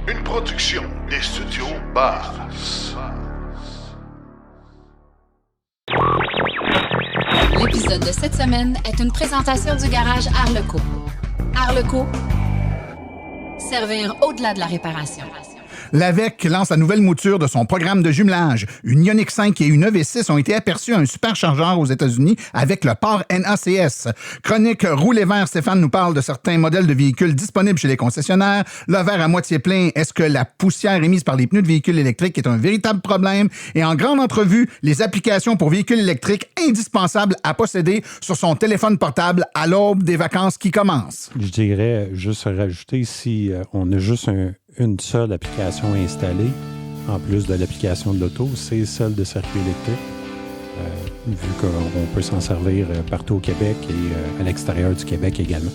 Une production des studios Bass. L'épisode de cette semaine est une présentation du garage Arleco. Arleco, servir au-delà de la réparation. L'AVEC lance la nouvelle mouture de son programme de jumelage. Une Ioniq 5 et une EV6 ont été aperçues à un superchargeur aux États-Unis avec le port NACS. Chronique Rouler vert, Stéphane nous parle de certains modèles de véhicules disponibles chez les concessionnaires. Le verre à moitié plein, est-ce que la poussière émise par les pneus de véhicules électriques est un véritable problème? Et en grande entrevue, les applications pour véhicules électriques indispensables à posséder sur son téléphone portable à l'aube des vacances qui commencent. Je dirais juste rajouter, si on a juste une seule application installée, en plus de l'application de l'auto, c'est celle de circuit électrique, vu qu'on peut s'en servir partout au Québec et à l'extérieur du Québec également.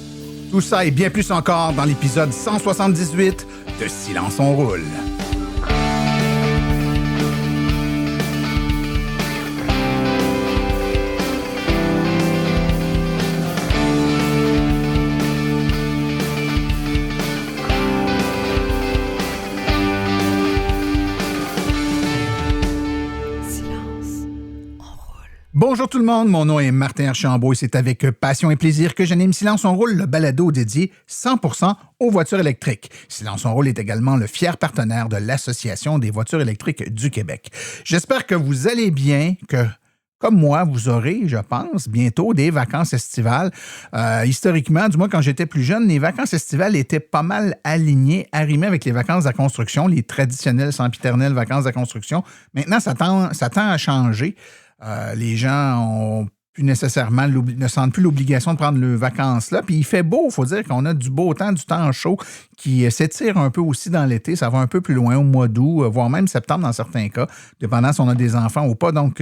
Tout ça et bien plus encore dans l'épisode 178 de Silence on roule. Bonjour tout le monde, mon nom est Martin Archambault et c'est avec passion et plaisir que j'anime Silence on roule, le balado dédié 100% aux voitures électriques. Silence on roule est également le fier partenaire de l'Association des voitures électriques du Québec. J'espère que vous allez bien, que comme moi, vous aurez, je pense, bientôt des vacances estivales. Historiquement, du moins quand j'étais plus jeune, les vacances estivales étaient pas mal alignées, arrimées avec les vacances de la construction, les traditionnelles sempiternelles vacances de la construction. Maintenant, ça tend à changer. Les gens ont plus nécessairement ne sentent plus l'obligation de prendre leurs vacances là. Puis il fait beau, il faut dire qu'on a du beau temps, du temps chaud qui s'étire un peu aussi dans l'été. Ça va un peu plus loin au mois d'août, voire même septembre dans certains cas, dépendant si on a des enfants ou pas. Donc,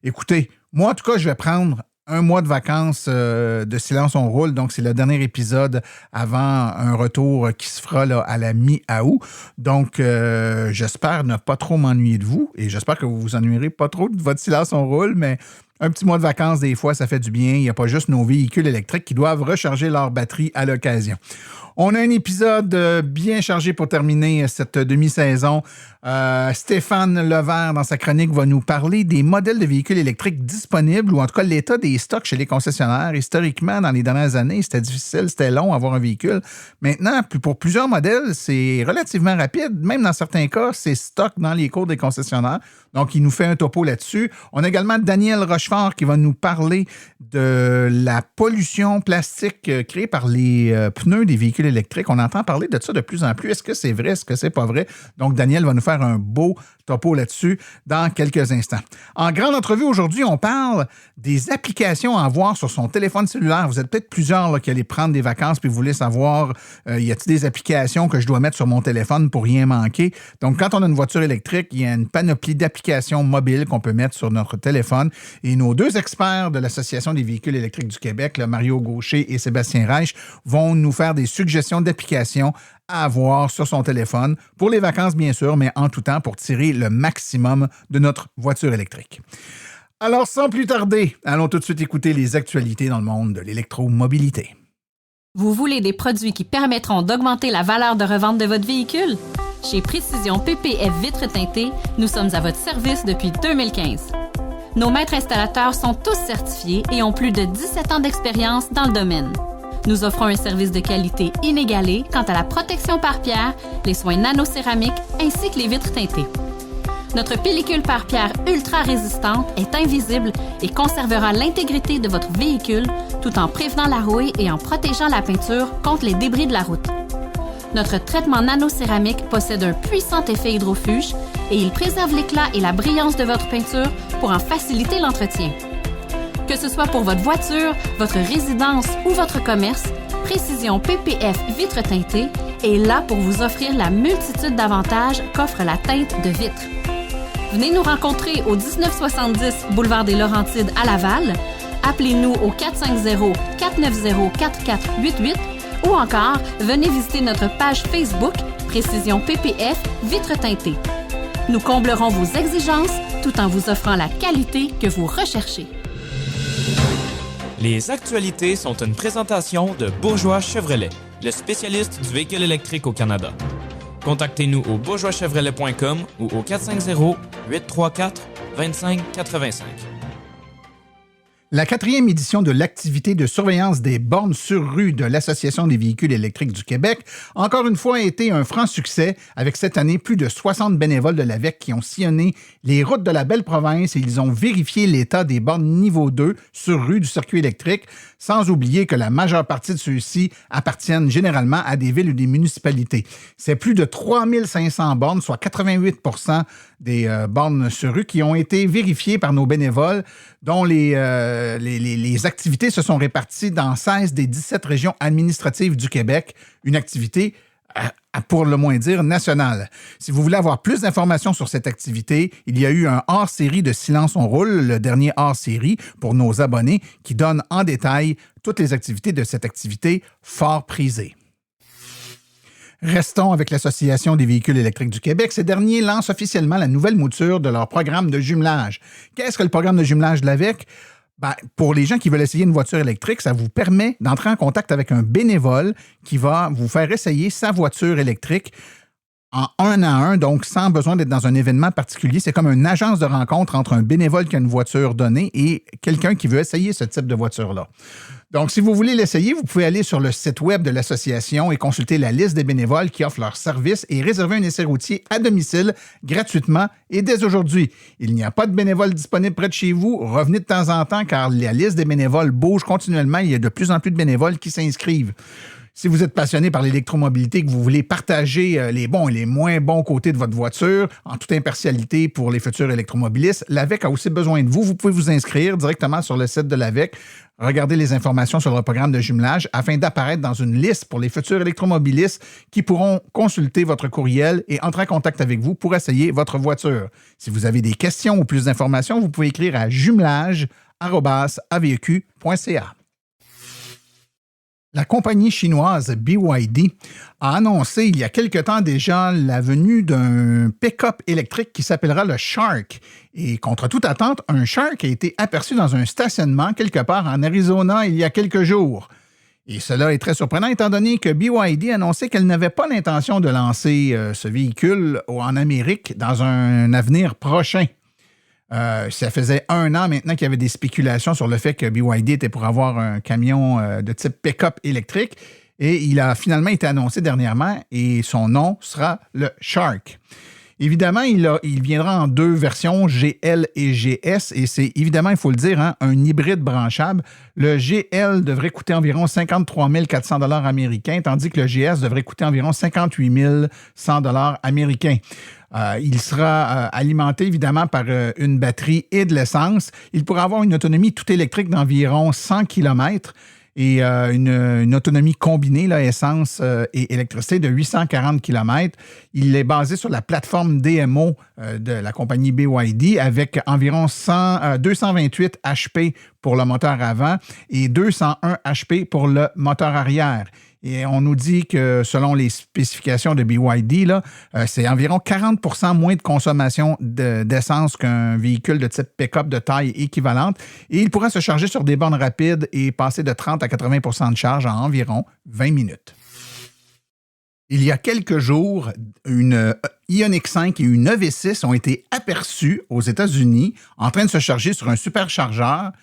écoutez, moi en tout cas, je vais prendre un mois de vacances de Silence on roule. Donc, c'est le dernier épisode avant un retour qui se fera là, à la mi-août. Donc, j'espère ne pas trop m'ennuyer de vous et j'espère que vous vous ennuierez pas trop de votre Silence on roule, mais un petit mois de vacances, des fois, ça fait du bien. Il n'y a pas juste nos véhicules électriques qui doivent recharger leur batterie à l'occasion. On a un épisode bien chargé pour terminer cette demi-saison. Stéphane Levert, dans sa chronique, va nous parler des modèles de véhicules électriques disponibles ou en tout cas l'état des stocks chez les concessionnaires. Historiquement, dans les dernières années, c'était difficile, c'était long avoir un véhicule. Maintenant, pour plusieurs modèles, c'est relativement rapide. Même dans certains cas, c'est stock dans les cours des concessionnaires. Donc, il nous fait un topo là-dessus. On a également Daniel Rochefort qui va nous parler de la pollution plastique créée par les pneus des véhicules électriques. On entend parler de ça de plus en plus. Est-ce que c'est vrai? Est-ce que c'est pas vrai? Donc, Daniel va nous faire un beau topo là-dessus dans quelques instants. En grande entrevue aujourd'hui, on parle des applications à avoir sur son téléphone cellulaire. Vous êtes peut-être plusieurs là, qui allez prendre des vacances puis vous voulez savoir y a-t-il des applications que je dois mettre sur mon téléphone pour rien manquer? Donc, quand on a une voiture électrique, il y a une panoplie d'applications mobiles qu'on peut mettre sur notre téléphone. Et nos deux experts de l'Association des véhicules électriques du Québec, là, Mario Gaucher et Sébastien Reich, vont nous faire des suggestions d'applications à avoir sur son téléphone, pour les vacances bien sûr, mais en tout temps pour tirer le maximum de notre voiture électrique. Alors sans plus tarder, allons tout de suite écouter les actualités dans le monde de l'électromobilité. Vous voulez des produits qui permettront d'augmenter la valeur de revente de votre véhicule? Chez Précision PPF Vitres teintées, nous sommes à votre service depuis 2015. Nos maîtres installateurs sont tous certifiés et ont plus de 17 ans d'expérience dans le domaine. Nous offrons un service de qualité inégalé quant à la protection par pierre, les soins nanocéramiques ainsi que les vitres teintées. Notre pellicule par pierre ultra résistante est invisible et conservera l'intégrité de votre véhicule tout en prévenant la rouille et en protégeant la peinture contre les débris de la route. Notre traitement nanocéramique possède un puissant effet hydrofuge et il préserve l'éclat et la brillance de votre peinture pour en faciliter l'entretien. Que ce soit pour votre voiture, votre résidence ou votre commerce, Précision PPF Vitres teintées est là pour vous offrir la multitude d'avantages qu'offre la teinte de vitre. Venez nous rencontrer au 1970 Boulevard des Laurentides à Laval. Appelez-nous au 450-490-4488 ou encore venez visiter notre page Facebook Précision PPF Vitres teintées. Nous comblerons vos exigences tout en vous offrant la qualité que vous recherchez. Les actualités sont une présentation de Bourgeois Chevrolet, le spécialiste du véhicule électrique au Canada. Contactez-nous au bourgeoischevrolet.com ou au 450-834-2585. La 4e édition de l'activité de surveillance des bornes sur rue de l'Association des véhicules électriques du Québec, encore une fois, a été un franc succès avec cette année plus de 60 bénévoles de l'AVEQ qui ont sillonné les routes de la belle province et ils ont vérifié l'état des bornes niveau 2 sur rue du circuit électrique, sans oublier que la majeure partie de ceux-ci appartiennent généralement à des villes ou des municipalités. C'est plus de 3500 bornes, soit 88 des bornes sur rue qui ont été vérifiées par nos bénévoles, dont les activités se sont réparties dans 16 des 17 régions administratives du Québec, une activité, pour le moins dire, nationale. Si vous voulez avoir plus d'informations sur cette activité, il y a eu un hors-série de Silence on roule, le dernier hors-série pour nos abonnés, qui donne en détail toutes les activités de cette activité fort prisée. Restons avec l'Association des véhicules électriques du Québec. Ces derniers lancent officiellement la nouvelle mouture de leur programme de jumelage. Qu'est-ce que le programme de jumelage de l'AVEQ? Pour les gens qui veulent essayer une voiture électrique, ça vous permet d'entrer en contact avec un bénévole qui va vous faire essayer sa voiture électrique en 1 à 1, donc sans besoin d'être dans un événement particulier. C'est comme une agence de rencontre entre un bénévole qui a une voiture donnée et quelqu'un qui veut essayer ce type de voiture-là. Donc, si vous voulez l'essayer, vous pouvez aller sur le site web de l'association et consulter la liste des bénévoles qui offrent leurs services et réserver un essai routier à domicile gratuitement et dès aujourd'hui. Il n'y a pas de bénévoles disponibles près de chez vous. Revenez de temps en temps car la liste des bénévoles bouge continuellement. Il y a de plus en plus de bénévoles qui s'inscrivent. Si vous êtes passionné par l'électromobilité, que vous voulez partager les bons et les moins bons côtés de votre voiture en toute impartialité pour les futurs électromobilistes, l'AVEQ a aussi besoin de vous. Vous pouvez vous inscrire directement sur le site de l'AVEQ. Regardez les informations sur le programme de jumelage afin d'apparaître dans une liste pour les futurs électromobilistes qui pourront consulter votre courriel et entrer en contact avec vous pour essayer votre voiture. Si vous avez des questions ou plus d'informations, vous pouvez écrire à jumelage@aveq.ca. La compagnie chinoise BYD a annoncé il y a quelque temps déjà la venue d'un pick-up électrique qui s'appellera le Shark. Et contre toute attente, un Shark a été aperçu dans un stationnement quelque part en Arizona il y a quelques jours. Et cela est très surprenant étant donné que BYD a annoncé qu'elle n'avait pas l'intention de lancer ce véhicule en Amérique dans un avenir prochain. Ça faisait 1 an maintenant qu'il y avait des spéculations sur le fait que BYD était pour avoir un camion de type pick-up électrique et il a finalement été annoncé dernièrement et son nom sera le Shark. Évidemment, il viendra en 2 versions, GL et GS, et c'est évidemment, il faut le dire, un hybride branchable. Le GL devrait coûter environ 53 400 $ américains, tandis que le GS devrait coûter environ 58 100 $ américains. Il sera alimenté évidemment par une batterie et de l'essence. Il pourra avoir une autonomie tout électrique d'environ 100 km et une autonomie combinée, là, essence et électricité, de 840 km. Il est basé sur la plateforme DMO de la compagnie BYD avec environ 228 HP pour le moteur avant et 201 HP pour le moteur arrière. Et on nous dit que selon les spécifications de BYD, là, c'est environ 40 % moins de consommation d'essence qu'un véhicule de type pick-up de taille équivalente. Et il pourra se charger sur des bornes rapides et passer de 30 à 80 % de charge en environ 20 minutes. Il y a quelques jours, une Ioniq 5 et une EV6 ont été aperçus aux États-Unis en train de se charger sur un superchargeur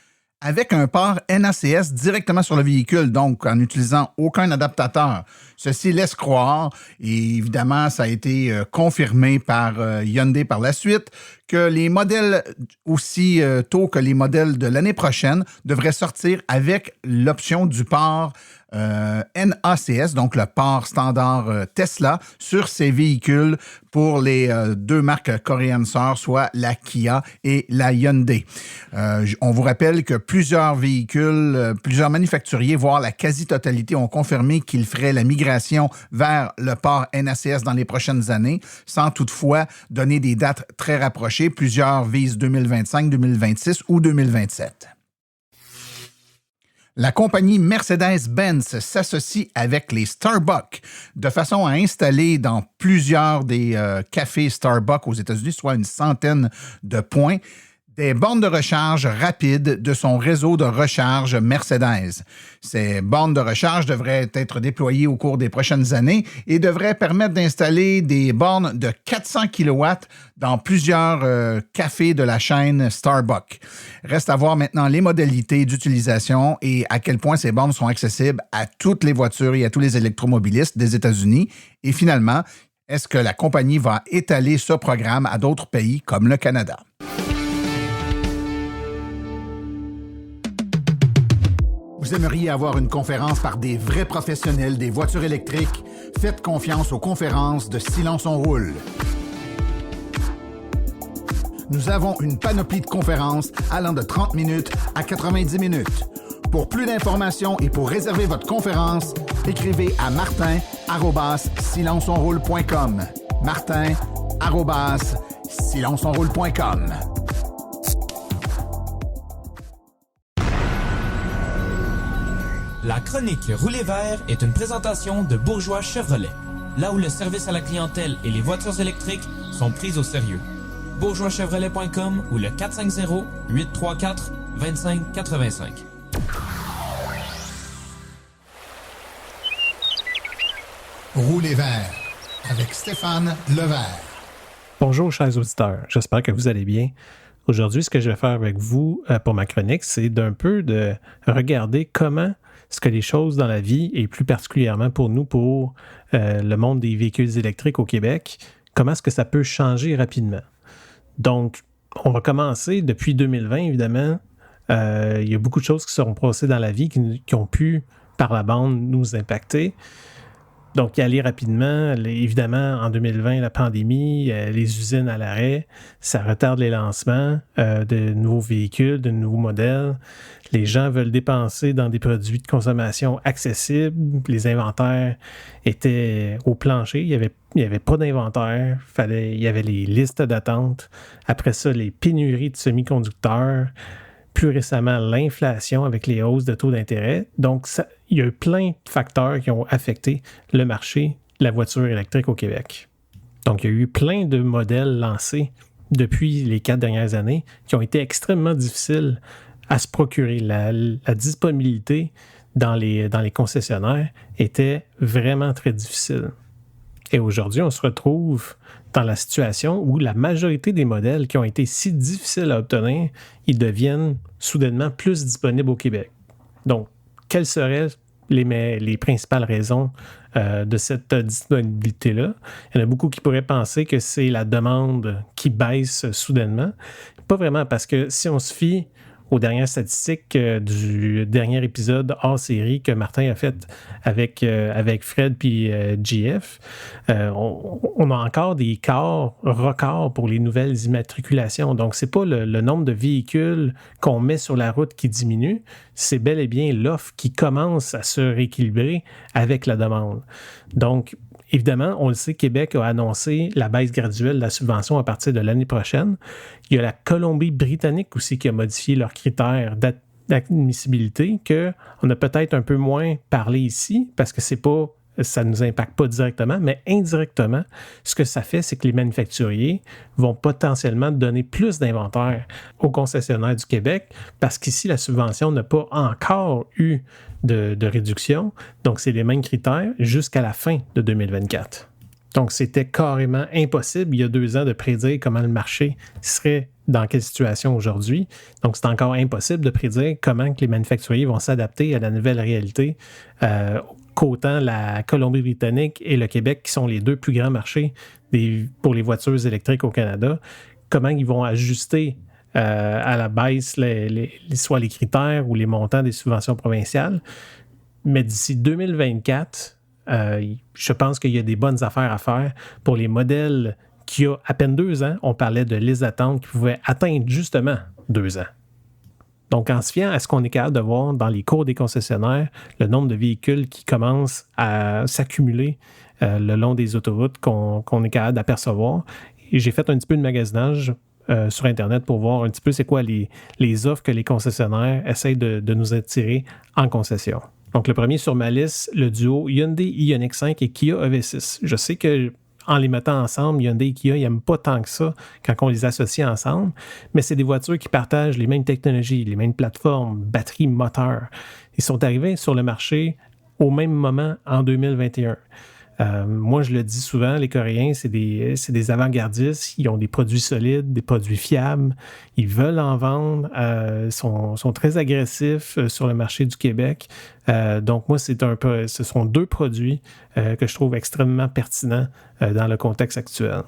avec un port NACS directement sur le véhicule, donc en n'utilisant aucun adaptateur. Ceci laisse croire, et évidemment, ça a été confirmé par Hyundai par la suite, que les modèles aussi tôt que les modèles de l'année prochaine devraient sortir avec l'option du port NACS, donc le port standard Tesla, sur ces véhicules pour les 2 marques coréennes sœurs, soit la Kia et la Hyundai. On vous rappelle que plusieurs véhicules, plusieurs manufacturiers, voire la quasi-totalité, ont confirmé qu'ils feraient la migration vers le port NACS dans les prochaines années, sans toutefois donner des dates très rapprochées. Plusieurs visent 2025, 2026 ou 2027. La compagnie Mercedes-Benz s'associe avec les Starbucks de façon à installer dans plusieurs des cafés Starbucks aux États-Unis, soit une centaine de points, des bornes de recharge rapides de son réseau de recharge Mercedes. Ces bornes de recharge devraient être déployées au cours des prochaines années et devraient permettre d'installer des bornes de 400 kW dans plusieurs cafés de la chaîne Starbucks. Reste à voir maintenant les modalités d'utilisation et à quel point ces bornes sont accessibles à toutes les voitures et à tous les électromobilistes des États-Unis. Et finalement, est-ce que la compagnie va étaler ce programme à d'autres pays comme le Canada? Vous aimeriez avoir une conférence par des vrais professionnels des voitures électriques? Faites confiance aux conférences de Silence on Roule. Nous avons une panoplie de conférences allant de 30 minutes à 90 minutes. Pour plus d'informations et pour réserver votre conférence, écrivez à martin@silenceonroule.com. martin@silenceonroule.com. La chronique Rouler vert est une présentation de Bourgeois Chevrolet, là où le service à la clientèle et les voitures électriques sont prises au sérieux. bourgeoischevrolet.com ou le 450-834-2585. Rouler vert avec Stéphane Levert. Bonjour chers auditeurs, j'espère que vous allez bien. Aujourd'hui, ce que je vais faire avec vous pour ma chronique, c'est d'un peu de regarder comment est-ce que les choses dans la vie, et plus particulièrement pour nous, pour le monde des véhicules électriques au Québec, comment est-ce que ça peut changer rapidement. Donc, on va commencer depuis 2020, évidemment. Il y a beaucoup de choses qui seront passées dans la vie qui ont pu, par la bande, nous impacter. Donc, y aller rapidement, évidemment, en 2020, la pandémie, les usines à l'arrêt, ça retarde les lancements de nouveaux véhicules, de nouveaux modèles. Les gens veulent dépenser dans des produits de consommation accessibles. Les inventaires étaient au plancher. Il y avait pas d'inventaire. Il y avait les listes d'attente. Après ça, les pénuries de semi-conducteurs. Plus récemment, l'inflation avec les hausses de taux d'intérêt. Donc, il y a eu plein de facteurs qui ont affecté le marché de la voiture électrique au Québec. Donc, il y a eu plein de modèles lancés depuis les 4 dernières années qui ont été extrêmement difficiles à se procurer. La disponibilité dans les concessionnaires était vraiment très difficile. Et aujourd'hui, on se retrouve dans la situation où la majorité des modèles qui ont été si difficiles à obtenir, ils deviennent soudainement plus disponibles au Québec. Donc, quelles seraient les principales raisons de cette disponibilité-là? Il y en a beaucoup qui pourraient penser que c'est la demande qui baisse soudainement. Pas vraiment, parce que si on se fie aux dernières statistiques du dernier épisode hors série que Martin a fait avec Fred puis JF, on a encore des records pour les nouvelles immatriculations. Donc, c'est pas le nombre de véhicules qu'on met sur la route qui diminue, c'est bel et bien l'offre qui commence à se rééquilibrer avec la demande. Donc, évidemment, on le sait, Québec a annoncé la baisse graduelle de la subvention à partir de l'année prochaine. Il y a la Colombie-Britannique aussi qui a modifié leurs critères d'admissibilité, qu'on a peut-être un peu moins parlé ici, parce que ça ne nous impacte pas directement, mais indirectement, ce que ça fait, c'est que les manufacturiers vont potentiellement donner plus d'inventaire aux concessionnaires du Québec, parce qu'ici, la subvention n'a pas encore eu de réduction. Donc, c'est les mêmes critères jusqu'à la fin de 2024. Donc, c'était carrément impossible, il y a 2 ans, de prédire comment le marché serait dans quelle situation aujourd'hui. Donc, c'est encore impossible de prédire comment que les manufacturiers vont s'adapter à la nouvelle réalité, qu'autant la Colombie-Britannique et le Québec, qui sont les 2 plus grands marchés pour les voitures électriques au Canada, comment ils vont ajuster à la baisse soit les critères ou les montants des subventions provinciales. Mais d'ici 2024, je pense qu'il y a des bonnes affaires à faire pour les modèles qui a à peine 2 ans. On parlait de listes d'attente qui pouvaient atteindre justement 2 ans. Donc, en se fiant à ce qu'on est capable de voir dans les cours des concessionnaires, le nombre de véhicules qui commencent à s'accumuler le long des autoroutes qu'on est capable d'apercevoir. Et j'ai fait un petit peu de magasinage sur Internet pour voir un petit peu c'est quoi les offres que les concessionnaires essayent de nous attirer en concession. Donc, le premier sur ma liste, le duo Hyundai Ioniq 5 et Kia EV6. Je sais que en les mettant ensemble, Hyundai et Kia, ils n'aiment pas tant que ça quand on les associe ensemble, mais c'est des voitures qui partagent les mêmes technologies, les mêmes plateformes, batteries, moteurs. Ils sont arrivés sur le marché au même moment en 2021. Moi, je le dis souvent, les Coréens, c'est des avant-gardistes. Ils ont des produits solides, des produits fiables. Ils veulent en vendre. Sont très agressifs sur le marché du Québec. Donc, moi, ce sont deux produits que je trouve extrêmement pertinents dans le contexte actuel.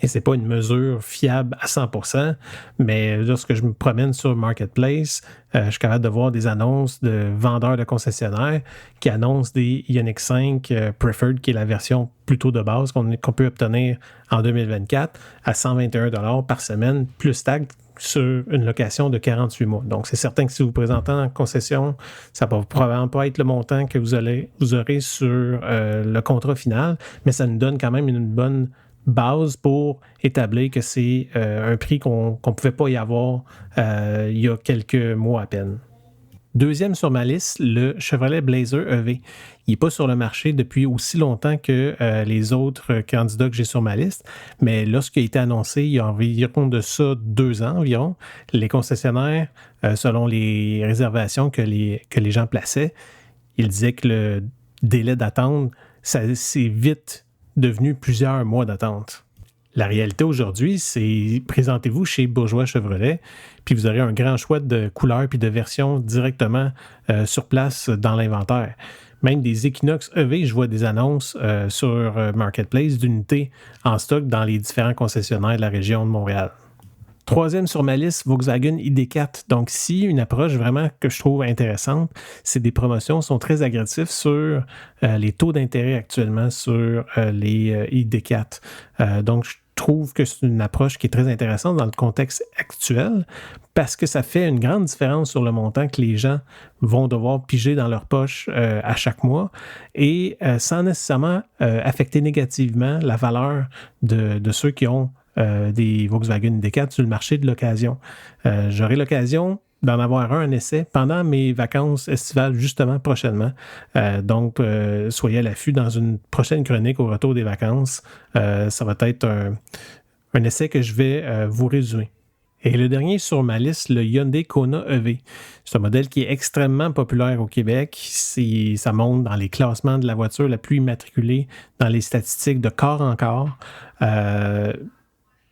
Et c'est pas une mesure fiable à 100%, mais lorsque je me promène sur Marketplace, je suis capable de voir des annonces de vendeurs de concessionnaires qui annoncent des Ioniq 5 Preferred, qui est la version plutôt de base qu'on peut obtenir en 2024 à 121 $ par semaine, plus taxe sur une location de 48 mois. Donc, c'est certain que si vous présentez en concession, ça ne va probablement pas être le montant que vous aurez sur le contrat final, mais ça nous donne quand même une bonne base pour établir que c'est un prix qu'on ne pouvait pas y avoir il y a quelques mois à peine. Deuxième sur ma liste, le Chevrolet Blazer EV. Il n'est pas sur le marché depuis aussi longtemps que les autres candidats que j'ai sur ma liste, mais lorsqu'il a été annoncé, il y a environ de ça 2 ans environ, les concessionnaires, selon les réservations que les gens plaçaient, ils disaient que le délai d'attente, c'est vite devenu plusieurs mois d'attente. La réalité aujourd'hui, c'est présentez-vous chez Bourgeois Chevrolet, puis vous aurez un grand choix de couleurs puis de versions directement sur place dans l'inventaire. Même des Equinox EV, je vois des annonces sur Marketplace d'unités en stock dans les différents concessionnaires de la région de Montréal. Troisième sur ma liste, Volkswagen ID4. Donc, ici, une approche vraiment que je trouve intéressante, c'est des promotions sont très agressives sur les taux d'intérêt actuellement sur les ID4. Donc, je trouve que c'est une approche qui est très intéressante dans le contexte actuel parce que ça fait une grande différence sur le montant que les gens vont devoir piger dans leur poche à chaque mois et sans nécessairement affecter négativement la valeur de ceux qui ont des Volkswagen ID4 sur le marché de l'occasion. J'aurai l'occasion d'en avoir un essai pendant mes vacances estivales, justement, prochainement. Donc, soyez à l'affût dans une prochaine chronique au retour des vacances. Ça va être un essai que je vais vous résumer. Et le dernier sur ma liste, le Hyundai Kona EV. C'est un modèle qui est extrêmement populaire au Québec. Ça monte dans les classements de la voiture la plus immatriculée dans les statistiques de corps en corps.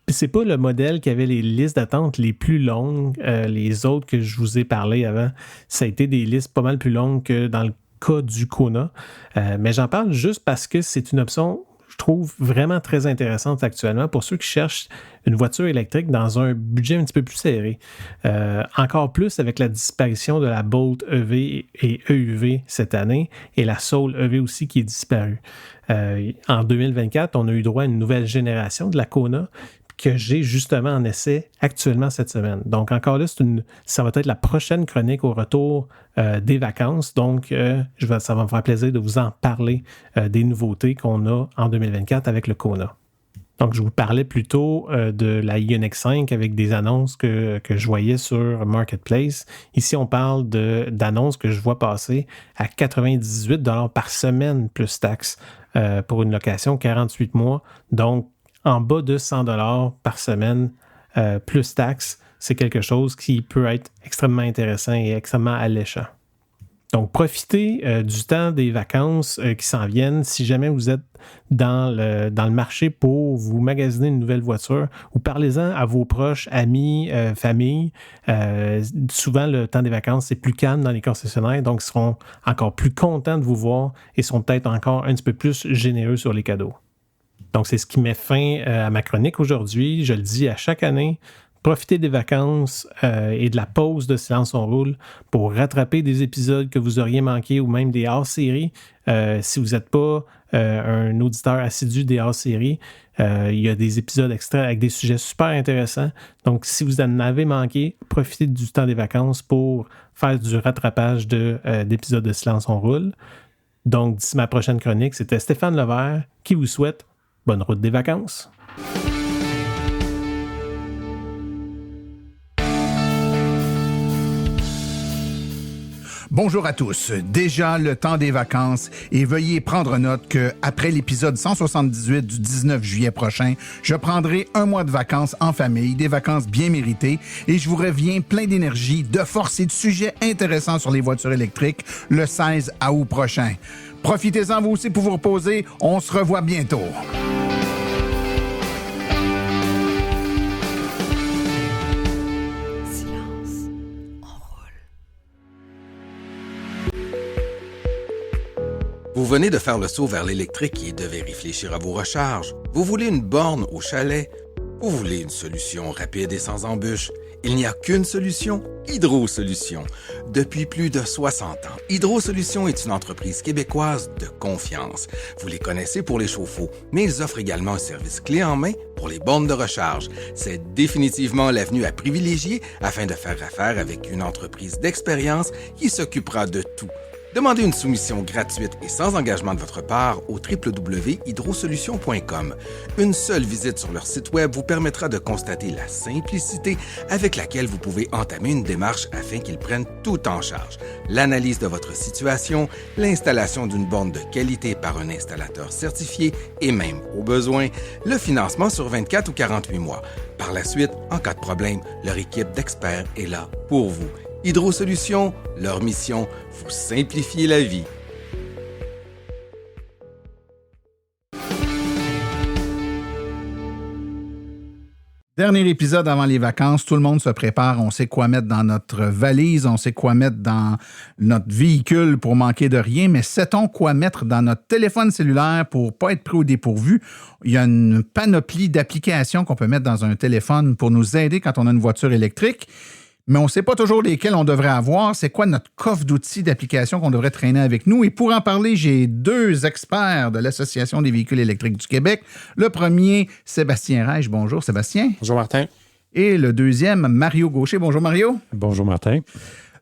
C'est pas le modèle qui avait les listes d'attente les plus longues. Les autres que je vous ai parlé avant, ça a été des listes pas mal plus longues que dans le cas du Kona. Mais j'en parle juste parce que c'est une option, je trouve, vraiment très intéressante actuellement pour ceux qui cherchent une voiture électrique dans un budget un petit peu plus serré. Encore plus avec la disparition de la Bolt EV et EUV cette année et la Soul EV aussi qui est disparue. En 2024, on a eu droit à une nouvelle génération de la Kona que j'ai justement en essai actuellement cette semaine. Donc encore là, ça va être la prochaine chronique au retour des vacances. Donc ça va me faire plaisir de vous en parler des nouveautés qu'on a en 2024 avec le Kona. Donc je vous parlais plutôt de la Ioniq 5 avec des annonces que je voyais sur Marketplace. Ici, on parle d'annonces que je vois passer à 98 $ par semaine plus taxes pour une location 48 mois. Donc en bas de 100 $ par semaine, plus taxes, c'est quelque chose qui peut être extrêmement intéressant et extrêmement alléchant. Donc, profitez du temps des vacances qui s'en viennent. Si jamais vous êtes dans le marché pour vous magasiner une nouvelle voiture, ou parlez-en à vos proches, amis, famille. Souvent, le temps des vacances, c'est plus calme dans les concessionnaires, donc ils seront encore plus contents de vous voir et seront peut-être encore un petit peu plus généreux sur les cadeaux. Donc, c'est ce qui met fin à ma chronique aujourd'hui. Je le dis à chaque année, profitez des vacances et de la pause de Silence on roule pour rattraper des épisodes que vous auriez manqués ou même des hors-séries. Si vous n'êtes pas un auditeur assidu des hors-séries, il y a des épisodes extraits avec des sujets super intéressants. Donc, si vous en avez manqué, profitez du temps des vacances pour faire du rattrapage d'épisodes de Silence on roule. Donc, d'ici ma prochaine chronique, c'était Stéphane Levert qui vous souhaite bonne route des vacances. Bonjour à tous. Déjà le temps des vacances et veuillez prendre note que après l'épisode 178 du 19 juillet prochain, je prendrai un mois de vacances en famille, des vacances bien méritées et je vous reviens plein d'énergie, de force et de sujets intéressants sur les voitures électriques le 16 août prochain. Profitez-en vous aussi pour vous reposer. On se revoit bientôt. Vous venez de faire le saut vers l'électrique et devez réfléchir à vos recharges. Vous voulez une borne au chalet? Vous voulez une solution rapide et sans embûches? Il n'y a qu'une solution, Hydro Solutions. Depuis plus de 60 ans, Hydro Solutions est une entreprise québécoise de confiance. Vous les connaissez pour les chauffe-eau, mais ils offrent également un service clé en main pour les bornes de recharge. C'est définitivement l'avenue à privilégier afin de faire affaire avec une entreprise d'expérience qui s'occupera de tout. Demandez une soumission gratuite et sans engagement de votre part au www.hydrosolutions.com. Une seule visite sur leur site web vous permettra de constater la simplicité avec laquelle vous pouvez entamer une démarche afin qu'ils prennent tout en charge. L'analyse de votre situation, l'installation d'une borne de qualité par un installateur certifié et même, au besoin, le financement sur 24 ou 48 mois. Par la suite, en cas de problème, leur équipe d'experts est là pour vous. Hydro Solutions, leur mission, vous simplifier la vie. Dernier épisode avant les vacances, tout le monde se prépare, on sait quoi mettre dans notre valise, on sait quoi mettre dans notre véhicule pour manquer de rien, mais sait-on quoi mettre dans notre téléphone cellulaire pour ne pas être pris au dépourvu? Il y a une panoplie d'applications qu'on peut mettre dans un téléphone pour nous aider quand on a une voiture électrique. Mais on ne sait pas toujours lesquels on devrait avoir. C'est quoi notre coffre d'outils d'applications qu'on devrait traîner avec nous? Et pour en parler, j'ai deux experts de l'Association des véhicules électriques du Québec. Le premier, Sébastien Reich. Bonjour, Sébastien. Bonjour, Martin. Et le deuxième, Mario Gaucher. Bonjour, Mario. Bonjour, Martin.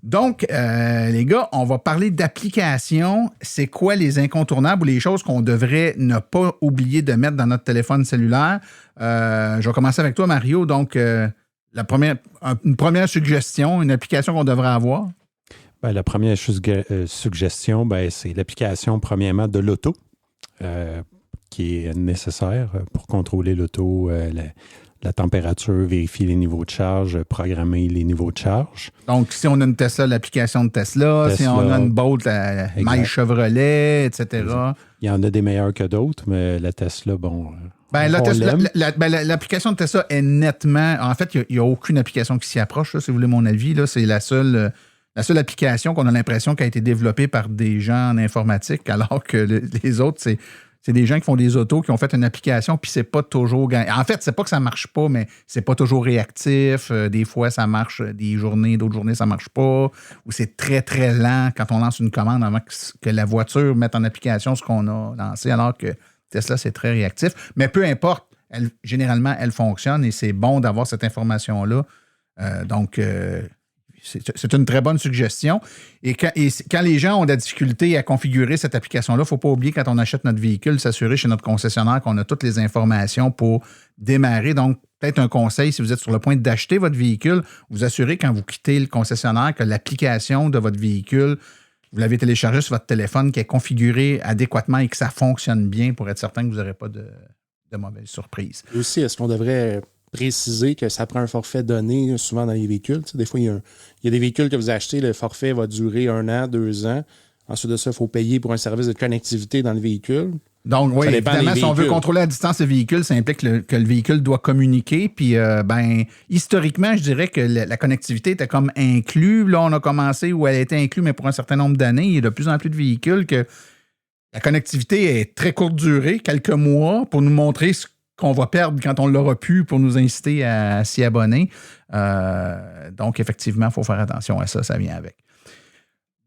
Donc, les gars, on va parler d'applications. C'est quoi les incontournables ou les choses qu'on devrait ne pas oublier de mettre dans notre téléphone cellulaire? Je vais commencer avec toi, Mario. Donc, une première suggestion, une application qu'on devrait avoir? Bien, la première suggestion, c'est l'application, premièrement, de l'auto, qui est nécessaire pour contrôler l'auto, la température, vérifier les niveaux de charge, programmer les niveaux de charge. Donc, si on a une Tesla, l'application de Tesla, si on a une Bolt, la My Chevrolet, etc. Exact. Il y en a des meilleurs que d'autres, mais la Tesla, l'application de Tesla est nettement... En fait, il n'y a aucune application qui s'y approche, là, si vous voulez mon avis. Là, c'est la seule application qu'on a l'impression qui a été développée par des gens en informatique, alors que les autres, c'est des gens qui font des autos, qui ont fait une application, puis c'est pas toujours... En fait, c'est pas que ça marche pas, mais c'est pas toujours réactif. Des fois, ça marche des journées, d'autres journées, ça marche pas. Ou c'est très, très lent quand on lance une commande avant que la voiture mette en application ce qu'on a lancé, alors que Tesla, c'est très réactif. Mais peu importe, généralement, elle fonctionne et c'est bon d'avoir cette information-là. C'est une très bonne suggestion. Et quand les gens ont de la difficulté à configurer cette application-là, il ne faut pas oublier, quand on achète notre véhicule, s'assurer chez notre concessionnaire qu'on a toutes les informations pour démarrer. Donc, peut-être un conseil, si vous êtes sur le point d'acheter votre véhicule, vous assurez quand vous quittez le concessionnaire que l'application de votre véhicule, vous l'avez téléchargée sur votre téléphone, qui est configurée adéquatement et que ça fonctionne bien pour être certain que vous n'aurez pas de mauvaises surprises. Et aussi, est-ce qu'on devrait préciser que ça prend un forfait donné souvent dans les véhicules? Tu sais, des fois, il y a des véhicules que vous achetez, le forfait va durer 1 an, 2 ans. Ensuite de ça, il faut payer pour un service de connectivité dans le véhicule. Donc, oui, évidemment, si on veut contrôler à distance le véhicule, ça implique que le véhicule doit communiquer. Puis, historiquement, je dirais que la connectivité était comme inclus. Là, on a commencé où elle était inclue, mais pour un certain nombre d'années. Il y a de plus en plus de véhicules que la connectivité est très courte durée, quelques mois, pour nous montrer ce qu'on va perdre quand on l'aura pu, pour nous inciter à s'y abonner. Donc, effectivement, il faut faire attention à ça. Ça vient avec.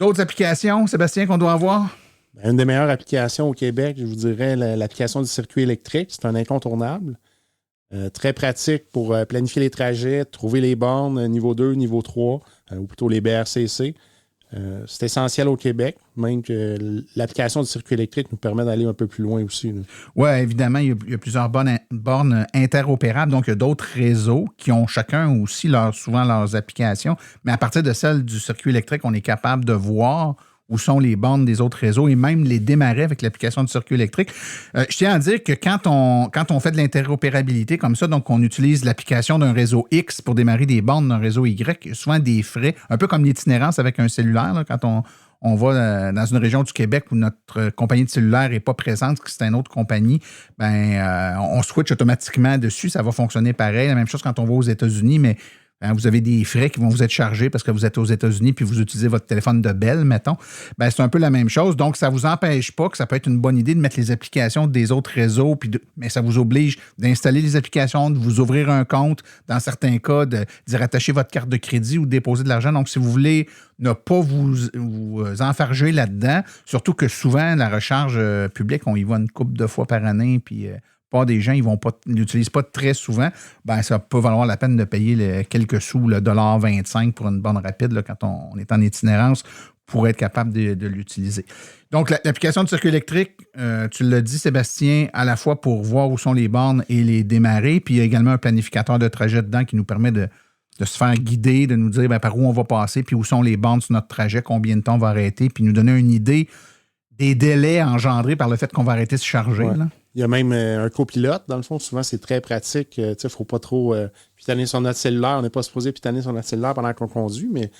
D'autres applications, Sébastien, qu'on doit avoir? Une des meilleures applications au Québec, je vous dirais l'application du circuit électrique. C'est un incontournable. Très pratique pour planifier les trajets, trouver les bornes niveau 2, niveau 3, ou plutôt les BRCC. C'est essentiel au Québec, même que l'application du circuit électrique nous permet d'aller un peu plus loin aussi. Oui, évidemment, il y a plusieurs bornes interopérables, donc il y a d'autres réseaux qui ont chacun aussi souvent leurs applications, mais à partir de celle du circuit électrique, on est capable de voir où sont les bornes des autres réseaux et même les démarrer avec l'application du circuit électrique. Je tiens à dire que quand on fait de l'interopérabilité comme ça, donc on utilise l'application d'un réseau X pour démarrer des bornes d'un réseau Y, il y a souvent des frais, un peu comme l'itinérance avec un cellulaire, là, quand on va dans une région du Québec où notre compagnie de cellulaire n'est pas présente, que c'est une autre compagnie, on switch automatiquement dessus, ça va fonctionner pareil. La même chose quand on va aux États-Unis, mais vous avez des frais qui vont vous être chargés parce que vous êtes aux États-Unis puis vous utilisez votre téléphone de Bell, mettons. C'est un peu la même chose. Donc, ça ne vous empêche pas que ça peut être une bonne idée de mettre les applications des autres réseaux, mais ça vous oblige d'installer les applications, de vous ouvrir un compte, dans certains cas, d'y rattacher votre carte de crédit ou de déposer de l'argent. Donc, si vous voulez ne pas vous enfarger là-dedans, surtout que souvent, la recharge publique, on y va une couple de fois par année, puis des gens, ils ne l'utilisent pas très souvent, ça peut valoir la peine de payer quelques sous, le $1.25 pour une borne rapide là, quand on est en itinérance pour être capable de l'utiliser. Donc, l'application de circuit électrique, tu l'as dit, Sébastien, à la fois pour voir où sont les bornes et les démarrer, puis il y a également un planificateur de trajet dedans qui nous permet de se faire guider, de nous dire par où on va passer, puis où sont les bornes sur notre trajet, combien de temps on va arrêter, puis nous donner une idée des délais engendrés par le fait qu'on va arrêter de se charger. Ouais. Là. Il y a même un copilote, dans le fond. Souvent, c'est très pratique. Il ne faut pas trop pitaner sur notre cellulaire. On n'est pas supposé pitaner sur notre cellulaire pendant qu'on conduit, mais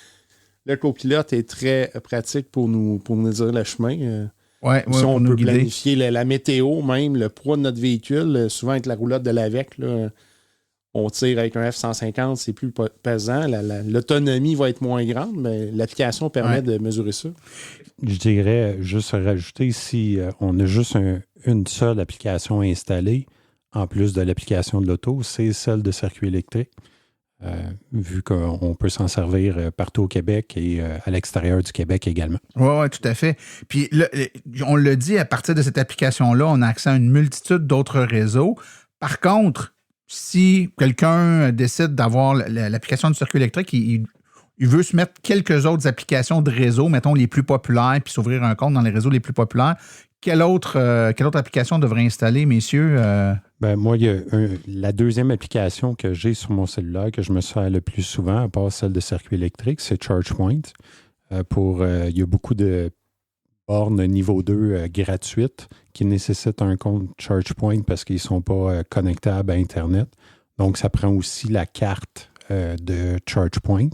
le copilote est très pratique pour nous dire le chemin. Si on peut planifier la météo, même le poids de notre véhicule. Souvent, avec la roulotte de l'AVEC, là, on tire avec un F-150, c'est plus pesant. L'autonomie va être moins grande, mais l'application permet de mesurer ça. Je dirais juste rajouter, si on a juste une seule application installée, en plus de l'application de l'auto, c'est celle de circuit électrique, vu qu'on peut s'en servir partout au Québec et à l'extérieur du Québec également. Oui, tout à fait. Puis, on le dit, à partir de cette application-là, on a accès à une multitude d'autres réseaux. Par contre, si quelqu'un décide d'avoir l'application de circuit électrique, il veut se mettre quelques autres applications de réseau, mettons les plus populaires, puis s'ouvrir un compte dans les réseaux les plus populaires, quelle autre application devrait installer, messieurs? Moi, il y a la deuxième application que j'ai sur mon cellulaire, que je me sers le plus souvent, à part celle de circuit électrique, c'est ChargePoint. Il y a beaucoup de bornes niveau 2 gratuites qui nécessitent un compte ChargePoint parce qu'ils ne sont pas connectables à Internet. Donc, ça prend aussi la carte de ChargePoint.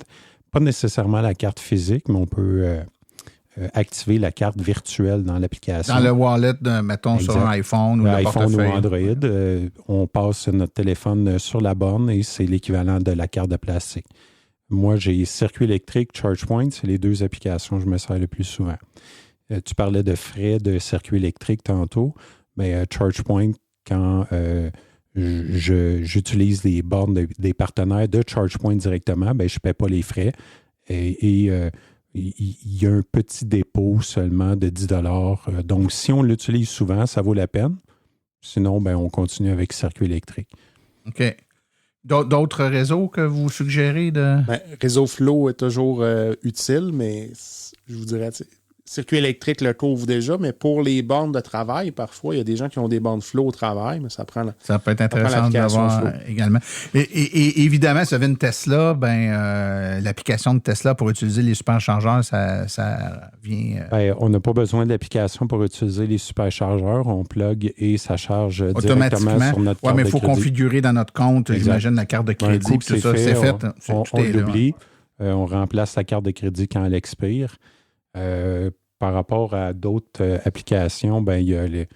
Pas nécessairement la carte physique, mais on peut activer la carte virtuelle dans l'application. Dans le wallet, mettons, exact. Sur un iPhone ou le iPhone portefeuille. ou Android. On passe notre téléphone sur la borne et c'est l'équivalent de la carte de plastique. Moi, j'ai circuit électrique, ChargePoint, c'est les deux applications que je me sers le plus souvent. Tu parlais de frais de circuit électrique tantôt. Mais ChargePoint, quand j'utilise les bornes des partenaires de ChargePoint directement, je ne paie pas les frais. Et il y a un petit dépôt seulement de $10. Donc, si on l'utilise souvent, ça vaut la peine. Sinon, on continue avec circuit électrique. OK. D'autres réseaux que vous suggérez de... Réseau Flow est toujours utile, mais je vous dirais... Circuit électrique le couvre déjà, mais pour les bornes de travail, parfois, il y a des gens qui ont des bornes Flow au travail, mais ça peut être intéressant de l'avoir également. Et évidemment, si vous avez une Tesla, l'application de Tesla pour utiliser les superchargeurs, ça vient... on n'a pas besoin de l'application pour utiliser les superchargeurs. On plug et ça charge directement sur notre carte de crédit. Mais il faut configurer dans notre compte, j'imagine, la carte de crédit. Tout ça, c'est fait. On l'oublie. On remplace la carte de crédit quand elle expire. Par rapport à d'autres applications, il y a le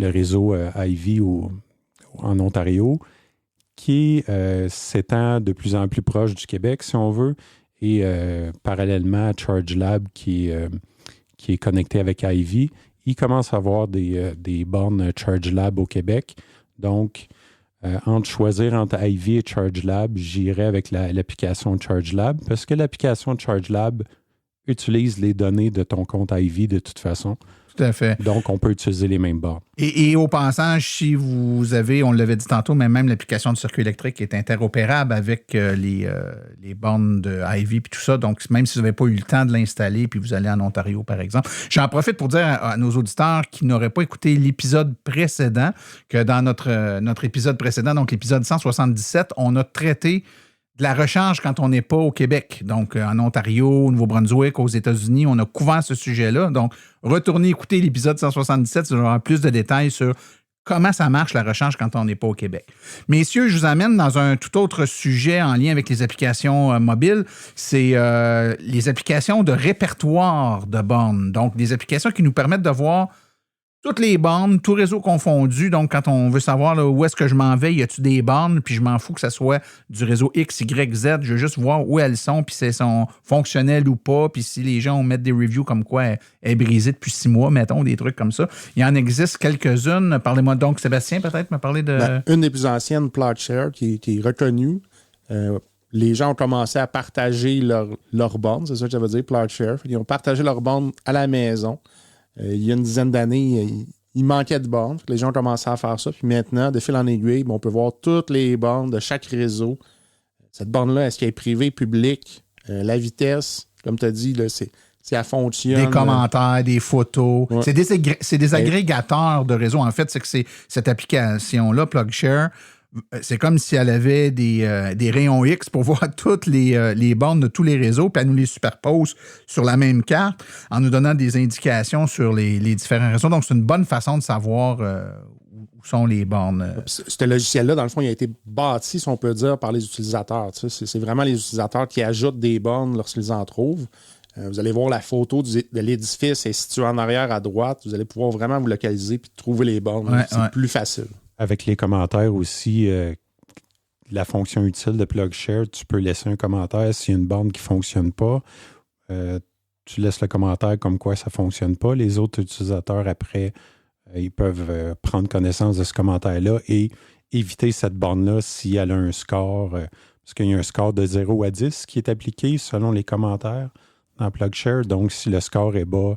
réseau Ivy en Ontario qui s'étend de plus en plus proche du Québec, si on veut, et parallèlement à ChargeLab qui est connecté avec Ivy, il commence à avoir des bornes ChargeLab au Québec. Donc, choisir entre Ivy et ChargeLab, j'irai avec l'application ChargeLab parce que l'application ChargeLab utilise les données de ton compte Ivy de toute façon. Tout à fait. Donc, on peut utiliser les mêmes bornes. Et au passage, si vous avez, on l'avait dit tantôt, mais même l'application de circuit électrique est interopérable avec les bornes de Ivy puis tout ça. Donc, même si vous n'avez pas eu le temps de l'installer puis vous allez en Ontario, par exemple. J'en profite pour dire à nos auditeurs qui n'auraient pas écouté l'épisode précédent que dans notre épisode précédent, donc l'épisode 177, on a traité de la recharge quand on n'est pas au Québec. Donc, en Ontario, au Nouveau-Brunswick, aux États-Unis, on a couvert ce sujet-là. Donc, retournez écouter l'épisode 177, ça aura plus de détails sur comment ça marche la recharge quand on n'est pas au Québec. Messieurs, je vous amène dans un tout autre sujet en lien avec les applications mobiles. C'est les applications de répertoire de bornes. Donc, des applications qui nous permettent de voir toutes les bornes, tout réseau confondu. Donc, quand on veut savoir là, où est-ce que je m'en vais, y a-tu des bornes, puis je m'en fous que ça soit du réseau X, Y, Z. Je veux juste voir où elles sont, puis si elles sont fonctionnelles ou pas, puis si les gens mettent des reviews comme quoi elle est brisée depuis 6 mois, mettons, des trucs comme ça. Il en existe quelques-unes. Parlez-moi donc, Sébastien, peut-être, me parler de... Une des plus anciennes, PlugShare, qui est reconnue. Les gens ont commencé à partager leurs bornes, c'est ça que ça veut dire, PlugShare. Ils ont partagé leurs bornes à la maison. Il y a une dizaine d'années, il manquait de bornes. Les gens ont commencé à faire ça. Puis maintenant, de fil en aiguille, on peut voir toutes les bornes de chaque réseau. Cette borne-là, est-ce qu'elle est privée, publique? La vitesse, comme tu as dit, là, si elle fonctionne. Des commentaires, des photos. Ouais. C'est des agrégateurs de réseaux. En fait, c'est que cette application-là, PlugShare, c'est comme si elle avait des rayons X pour voir toutes les bornes de tous les réseaux, puis elle nous les superpose sur la même carte en nous donnant des indications sur les différents réseaux. Donc, c'est une bonne façon de savoir où sont les bornes. Ce logiciel-là, dans le fond, il a été bâti, si on peut dire, par les utilisateurs. Tu sais, c'est vraiment les utilisateurs qui ajoutent des bornes lorsqu'ils en trouvent. Vous allez voir la photo de l'édifice est située en arrière à droite. Vous allez pouvoir vraiment vous localiser puis trouver les bornes. C'est plus facile. Avec les commentaires aussi, la fonction utile de PlugShare, tu peux laisser un commentaire s'il y a une borne qui ne fonctionne pas. Tu laisses le commentaire comme quoi ça ne fonctionne pas. Les autres utilisateurs, après, ils peuvent prendre connaissance de ce commentaire-là et éviter cette borne-là si elle a un score. Parce qu'il y a un score de 0 à 10 qui est appliqué selon les commentaires dans PlugShare. Donc, si le score est bas,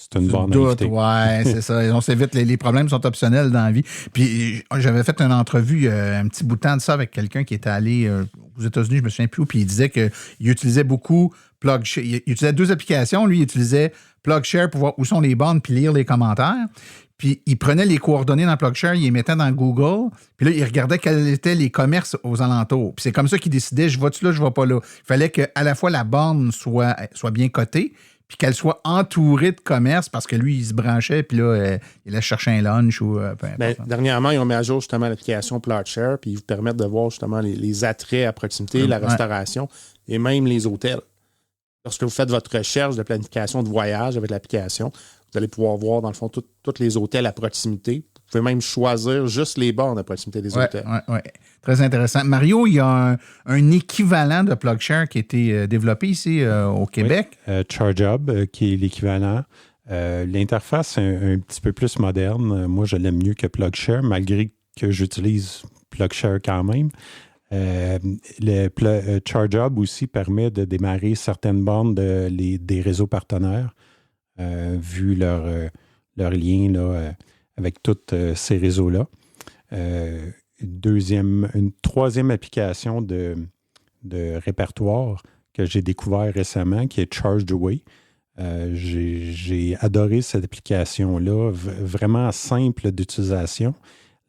c'est une borne à éviter. Ouais, c'est ça. On s'évite. Les problèmes sont optionnels dans la vie. Puis, j'avais fait une entrevue un petit bout de temps de ça avec quelqu'un qui était allé aux États-Unis, je me souviens plus où, puis il disait qu'il utilisait beaucoup PlugShare. Il utilisait 2 applications. Lui, il utilisait PlugShare pour voir où sont les bornes puis lire les commentaires. Puis, il prenait les coordonnées dans PlugShare, il les mettait dans Google, puis là, il regardait quels étaient les commerces aux alentours. Puis c'est comme ça qu'il décidait, je vais-tu là, je vais pas là. Il fallait qu'à la fois la borne soit bien cotée, puis qu'elle soit entourée de commerces, parce que lui, il se branchait, puis là, il allait chercher un lunch ou peu importe. Dernièrement, ils ont mis à jour justement l'application PlugShare, puis ils vous permettent de voir justement les attraits à proximité, la restauration, et même les hôtels. Lorsque vous faites votre recherche de planification de voyage avec l'application, vous allez pouvoir voir, dans le fond, tous les hôtels à proximité. Vous pouvez même choisir juste les bornes à proximité des hôtels. Oui. Très intéressant. Mario, il y a un équivalent de PlugShare qui a été développé ici au Québec. Oui. ChargeHub, qui est l'équivalent. L'interface est un petit peu plus moderne. Moi, je l'aime mieux que PlugShare, malgré que j'utilise PlugShare quand même. ChargeHub aussi permet de démarrer certaines bornes des réseaux partenaires, vu leur lien là, avec tous ces réseaux-là. Une troisième application de répertoire que j'ai découvert récemment, qui est ChargeAway. J'ai adoré cette application-là, vraiment simple d'utilisation.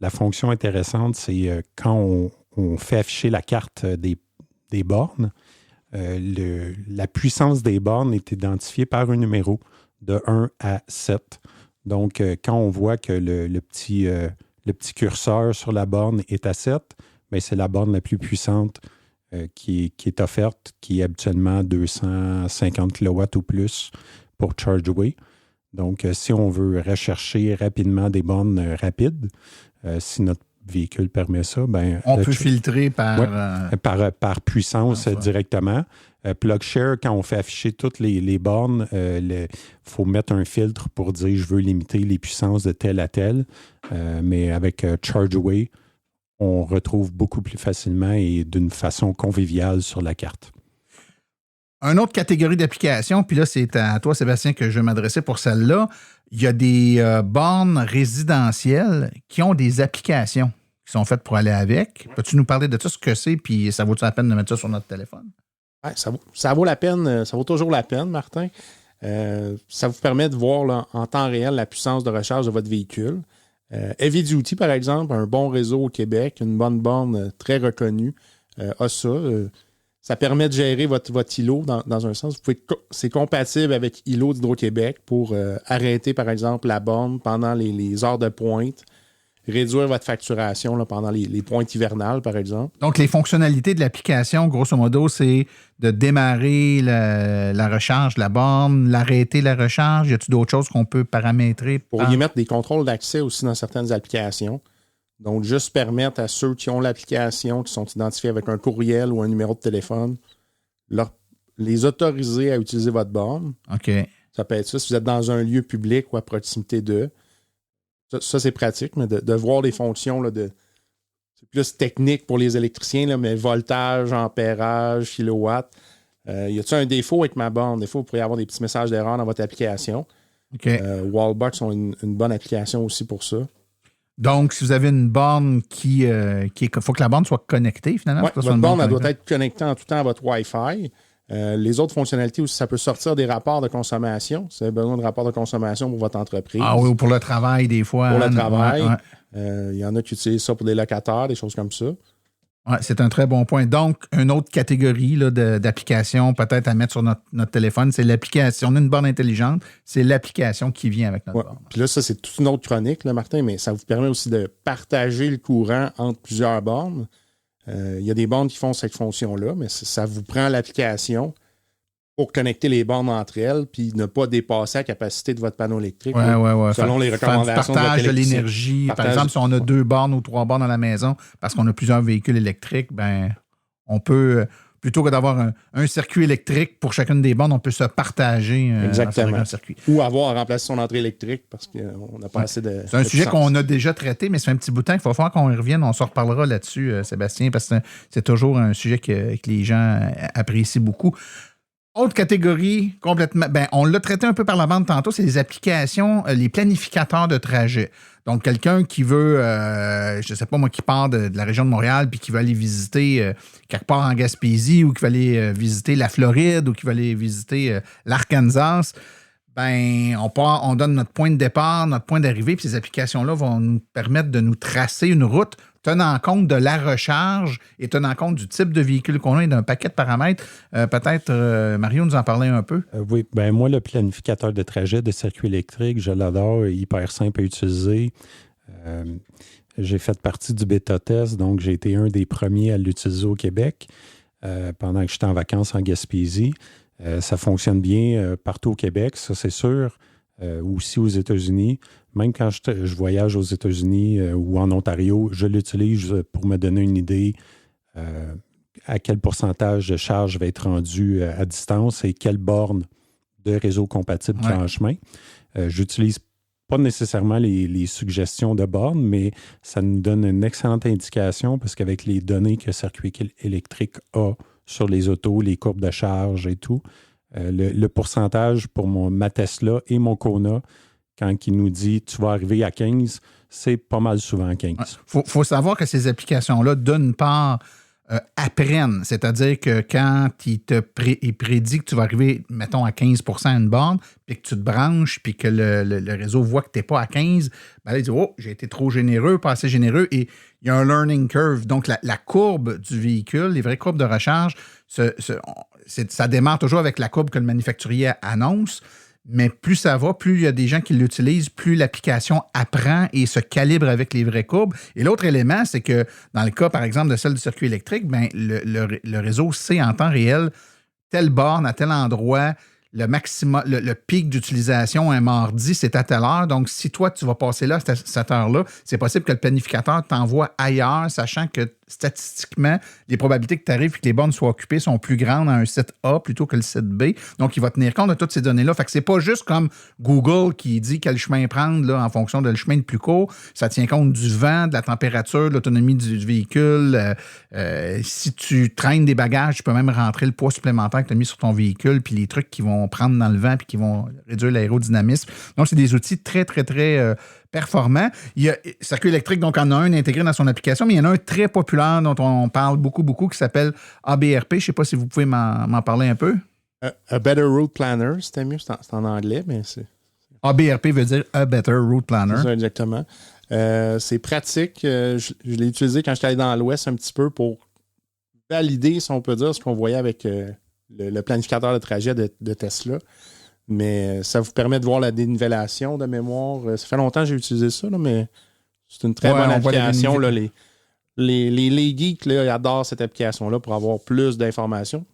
La fonction intéressante, c'est quand on fait afficher la carte des bornes, la puissance des bornes est identifiée par un numéro de 1 à 7. Donc, quand on voit que le petit curseur sur la borne est à 7, bien, c'est la borne la plus puissante qui est offerte, qui est habituellement 250 kW ou plus pour ChargeAway. Donc, si on veut rechercher rapidement des bornes rapides, si notre véhicule permet ça, ben on peut filtrer par puissance directement. PlugShare, quand on fait afficher toutes les bornes, il faut mettre un filtre pour dire je veux limiter les puissances de telle à telle. Mais avec ChargeAway, on retrouve beaucoup plus facilement et d'une façon conviviale sur la carte. Une autre catégorie d'applications, puis là, c'est à toi, Sébastien, que je vais m'adresser pour celle-là. Il y a des bornes résidentielles qui ont des applications qui sont faites pour aller avec. Peux-tu nous parler de tout ce que c'est, puis ça vaut-tu la peine de mettre ça sur notre téléphone? Ouais, ça vaut la peine, ça vaut toujours la peine, Martin. Ça vous permet de voir là, en temps réel la puissance de recharge de votre véhicule. Heavy Duty, par exemple, un bon réseau au Québec, une bonne borne très reconnue, a ça. Ça permet de gérer votre îlot dans un sens. C'est compatible avec îlot d'Hydro-Québec pour arrêter, par exemple, la borne pendant les heures de pointe, réduire votre facturation là, pendant les pointes hivernales, par exemple. Donc, les fonctionnalités de l'application, grosso modo, c'est de démarrer la recharge de la borne, l'arrêter la recharge. Y a-t-il d'autres choses qu'on peut paramétrer? Pour y mettre des contrôles d'accès aussi dans certaines applications. Donc, juste permettre à ceux qui ont l'application, qui sont identifiés avec un courriel ou un numéro de téléphone, les autoriser à utiliser votre borne. OK. Ça peut être ça si vous êtes dans un lieu public ou à proximité d'eux. Ça, c'est pratique, mais de voir les fonctions, là, c'est plus technique pour les électriciens, là, mais voltage, ampérage, kilowatts. Y a-t-il un défaut avec ma borne? Des fois, vous pourriez avoir des petits messages d'erreur dans votre application. OK. Wallbox ont une bonne application aussi pour ça. Donc, si vous avez une borne il faut que la borne soit connectée, finalement. Ouais, votre borne, elle doit être connectée en tout temps à votre Wi-Fi. Les autres fonctionnalités aussi, ça peut sortir des rapports de consommation. Si vous avez besoin de rapports de consommation pour votre entreprise. Ah oui, ou pour le travail, des fois. Pour le travail. Ouais. Y en a qui utilisent ça pour des locataires, des choses comme ça. Ouais, c'est un très bon point. Donc, une autre catégorie là, d'applications peut-être à mettre sur notre téléphone, c'est l'application. On a une borne intelligente, c'est l'application qui vient avec notre borne. Puis là, ça, c'est toute une autre chronique, là, Martin, mais ça vous permet aussi de partager le courant entre plusieurs bornes. Il y a des bornes qui font cette fonction-là, mais ça vous prend l'application pour connecter les bornes entre elles puis ne pas dépasser la capacité de votre panneau électrique. Ouais. Selon les recommandations du partage de votre l'énergie. Par exemple, si on a 2 bornes ou 3 bornes à la maison parce qu'on a plusieurs véhicules électriques, ben on peut, plutôt que d'avoir un circuit électrique pour chacune des bornes, on peut se partager un circuit. Ou avoir à remplacer son entrée électrique parce qu'on n'a pas assez de... C'est un sujet qu'on a déjà traité, mais c'est un petit bout de temps. Il va falloir qu'on y revienne. On se reparlera là-dessus, Sébastien, parce que c'est toujours un sujet que les gens apprécient beaucoup. Autre catégorie, complètement, on l'a traité un peu par la bande tantôt, c'est les applications, les planificateurs de trajet. Donc, quelqu'un qui veut, je ne sais pas moi, qui part de la région de Montréal puis qui veut aller visiter quelque part en Gaspésie ou qui veut aller visiter la Floride ou qui veut aller visiter l'Arkansas, on donne notre point de départ, notre point d'arrivée, puis ces applications-là vont nous permettre de nous tracer une route tenant compte de la recharge et tenant compte du type de véhicule qu'on a et d'un paquet de paramètres. Peut-être, Mario nous en parlait un peu. Oui, moi, le planificateur de trajet de circuit électrique, je l'adore, hyper simple à utiliser. J'ai fait partie du bêta-test, donc j'ai été un des premiers à l'utiliser au Québec pendant que j'étais en vacances en Gaspésie. Ça fonctionne bien partout au Québec, ça c'est sûr, aussi aux États-Unis. Même quand je voyage aux États-Unis ou en Ontario, je l'utilise pour me donner une idée à quel pourcentage de charge va être rendu à distance et quelle borne de réseau compatible qui est en chemin. J'utilise pas nécessairement les suggestions de bornes, mais ça nous donne une excellente indication parce qu'avec les données que Circuit électrique a sur les autos, les courbes de charge et tout, le pourcentage pour ma Tesla et mon Kona, quand il nous dit « tu vas arriver à 15 », c'est pas mal souvent 15. Faut savoir que ces applications-là, d'une part, apprennent. C'est-à-dire que quand il prédit que tu vas arriver, mettons, à 15 % à une borne, puis que tu te branches, puis que le réseau voit que tu n'es pas à 15, là, il dit « oh, j'ai été trop généreux, pas assez généreux », et il y a un learning curve. Donc, la courbe du véhicule, les vraies courbes de recharge, ça démarre toujours avec la courbe que le manufacturier annonce. Mais plus ça va, plus il y a des gens qui l'utilisent, plus l'application apprend et se calibre avec les vraies courbes. Et l'autre élément, c'est que dans le cas, par exemple, de celle du circuit électrique, le réseau sait en temps réel telle borne à tel endroit, le pic d'utilisation un mardi, c'est à telle heure. Donc, si toi, tu vas passer là à cette heure-là, c'est possible que le planificateur t'envoie ailleurs, sachant que statistiquement, les probabilités que tu arrives et que les bornes soient occupées sont plus grandes à un site A plutôt que le site B. Donc, il va tenir compte de toutes ces données-là. Fait que c'est pas juste comme Google qui dit quel chemin prendre là, en fonction de le chemin le plus court. Ça tient compte du vent, de la température, de l'autonomie du véhicule. Si tu traînes des bagages, tu peux même rentrer le poids supplémentaire que tu as mis sur ton véhicule puis les trucs qui vont prendre dans le vent puis qui vont réduire l'aérodynamisme. Donc, c'est des outils très, très, très performants. Il y a Circuit électrique, donc, en a un intégré dans son application, mais il y en a un très populaire dont on parle beaucoup, qui s'appelle ABRP. Je ne sais pas si vous pouvez m'en parler un peu. A Better Route Planner, c'était mieux, c'est en anglais, mais c'est... ABRP veut dire A Better Route Planner. C'est ça, exactement. C'est pratique. Je l'ai utilisé quand j'étais allé dans l'Ouest un petit peu pour valider, si on peut dire, ce qu'on voyait avec le planificateur de trajet de Tesla. Mais ça vous permet de voir la dénivellation de mémoire. Ça fait longtemps que j'ai utilisé ça, là, mais c'est une très bonne application. Là, les geeks là, ils adorent cette application-là pour avoir plus d'informations.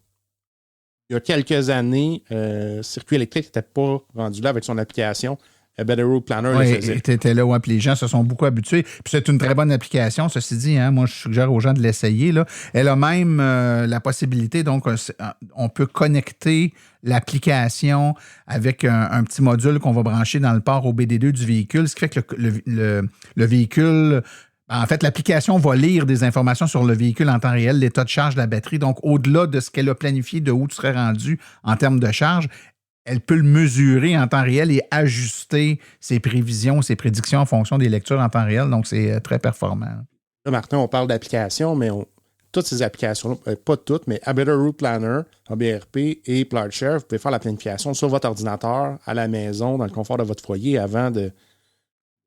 Il y a quelques années, Circuit électrique n'était pas rendu là avec son application. A Better Route Planner le faisait. Tu étais là, ouais, puis les gens se sont beaucoup habitués. Puis c'est une très bonne application, ceci dit. Hein, moi, je suggère aux gens de l'essayer. Là. Elle a même la possibilité, donc, on peut connecter l'application avec un petit module qu'on va brancher dans le port OBD2 du véhicule, ce qui fait que le véhicule... En fait, l'application va lire des informations sur le véhicule en temps réel, l'état de charge de la batterie. Donc, au-delà de ce qu'elle a planifié, de où tu serais rendu en termes de charge, elle peut le mesurer en temps réel et ajuster ses prévisions, ses prédictions en fonction des lectures en temps réel. Donc, c'est très performant. Là, Martin, on parle d'applications, mais toutes ces applications-là, pas toutes, mais A Better Route Planner, ABRP et PlotShare, vous pouvez faire la planification sur votre ordinateur, à la maison, dans le confort de votre foyer, avant de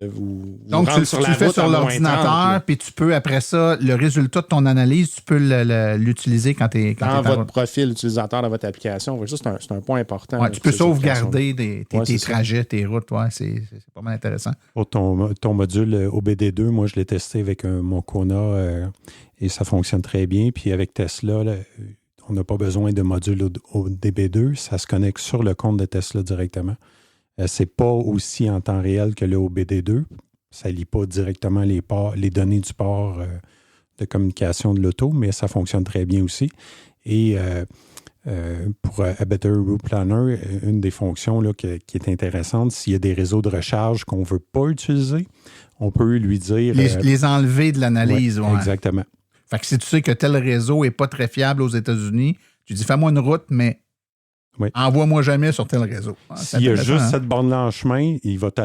vous donc, rendre tu le fais sur l'ordinateur, puis tu peux, après ça, le résultat de ton analyse, tu peux l'utiliser quand tu es... Dans votre profil utilisateur de votre application. Ça, c'est un point important. Ouais, tu peux sauvegarder tes trajets, tes routes. Ouais, c'est pas mal intéressant. Pour ton module OBD2, moi, je l'ai testé avec mon Kona et ça fonctionne très bien. Puis avec Tesla, là, on n'a pas besoin de module ODB2. Ça se connecte sur le compte de Tesla directement. C'est pas aussi en temps réel que le OBD2. Ça ne lit pas directement les données du port de communication de l'auto, mais ça fonctionne très bien aussi. Et pour A Better Route Planner, une des fonctions là, qui est intéressante, s'il y a des réseaux de recharge qu'on ne veut pas utiliser, on peut lui dire... Les enlever de l'analyse. Ouais. Exactement. Fait que si tu sais que tel réseau n'est pas très fiable aux États-Unis, tu dis, fais-moi une route, mais... Oui. Envoie-moi jamais sur tel réseau. S'il y a juste cette borne-là en chemin, il va te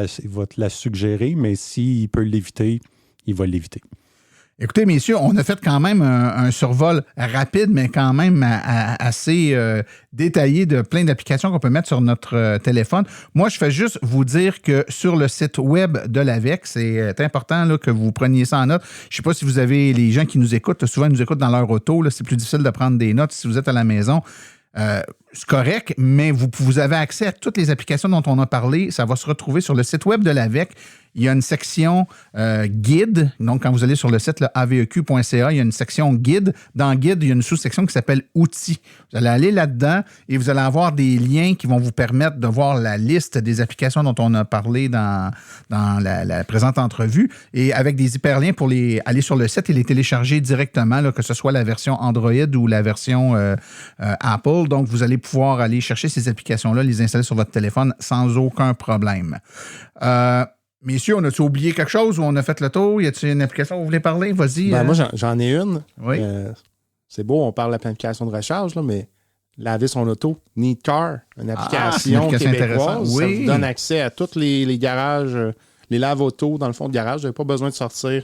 la suggérer, mais s'il peut l'éviter, il va l'éviter. Écoutez, messieurs, on a fait quand même un survol rapide, mais quand même assez détaillé de plein d'applications qu'on peut mettre sur notre téléphone. Moi, je fais juste vous dire que sur le site web de l'AVEC, c'est important là, que vous preniez ça en note. Je ne sais pas si vous avez les gens qui nous écoutent, souvent ils nous écoutent dans leur auto, là, c'est plus difficile de prendre des notes si vous êtes à la maison. C'est correct, mais vous avez accès à toutes les applications dont on a parlé. Ça va se retrouver sur le site web de l'AVEC. Il y a une section guide. Donc, quand vous allez sur le site aveq.ca, il y a une section guide. Dans guide, il y a une sous-section qui s'appelle outils. Vous allez aller là-dedans et vous allez avoir des liens qui vont vous permettre de voir la liste des applications dont on a parlé dans la présente entrevue. Et avec des hyperliens pour aller sur le site et les télécharger directement, là, que ce soit la version Android ou la version Apple. Donc, vous allez pouvoir aller chercher ces applications-là, les installer sur votre téléphone sans aucun problème. Messieurs, on a-tu oublié quelque chose ou on a fait le tour? Y a-t-il une application que vous voulez parler? Vas-y. Moi, j'en ai une. Oui. C'est beau, on parle de la planification de recharge, là, mais laver son auto, Need Car, une application québécoise. Oui. Ça vous donne accès à tous les garages, les lave-autos dans le fond de garage. Vous n'avez pas besoin de sortir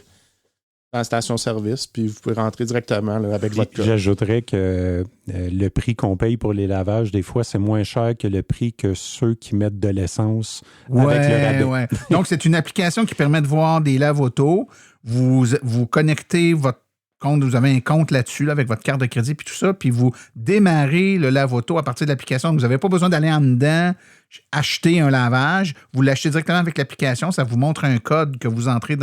dans la station-service, puis vous pouvez rentrer directement là, avec votre code. J'ajouterais que le prix qu'on paye pour les lavages, des fois, c'est moins cher que le prix que ceux qui mettent de l'essence avec le rabais. Ouais. Donc, c'est une application qui permet de voir des lave-autos. Vous connectez votre compte, vous avez un compte là-dessus là, avec votre carte de crédit puis tout ça, puis vous démarrez le lave-auto à partir de l'application. Donc, vous n'avez pas besoin d'aller en dedans, acheter un lavage. Vous l'achetez directement avec l'application. Ça vous montre un code que vous entrez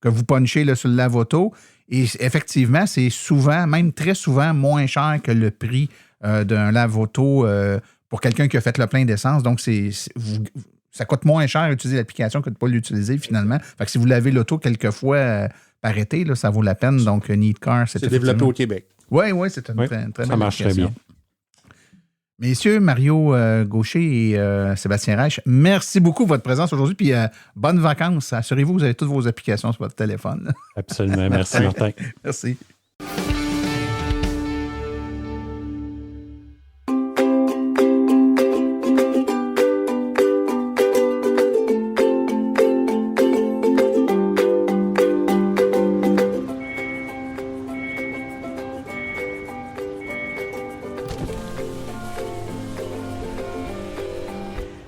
que vous punchez là, sur le lave-auto. Et effectivement, c'est souvent, même très souvent, moins cher que le prix d'un lave-auto pour quelqu'un qui a fait le plein d'essence. Donc, ça coûte moins cher d'utiliser l'application que de ne pas l'utiliser finalement. Fait que si vous lavez l'auto quelquefois par été, là, ça vaut la peine. Donc, Need Car, c'est développé au Québec. Oui, c'est une très belle ça marche très bien. Messieurs, Mario Gaucher et Sébastien Reich, merci beaucoup de votre présence aujourd'hui. Puis bonnes vacances. Assurez-vous que vous avez toutes vos applications sur votre téléphone. Absolument. Merci, Martin. Merci.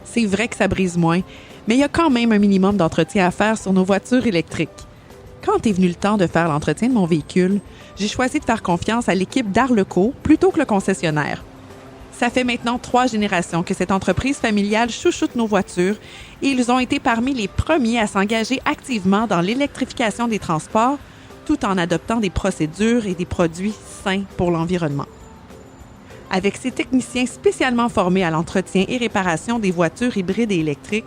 C'est vrai que ça brise moins, mais il y a quand même un minimum d'entretien à faire sur nos voitures électriques. Quand est venu le temps de faire l'entretien de mon véhicule, j'ai choisi de faire confiance à l'équipe d'Arleco plutôt que le concessionnaire. Ça fait maintenant 3 générations que cette entreprise familiale chouchoute nos voitures et ils ont été parmi les premiers à s'engager activement dans l'électrification des transports tout en adoptant des procédures et des produits sains pour l'environnement. Avec ses techniciens spécialement formés à l'entretien et réparation des voitures hybrides et électriques,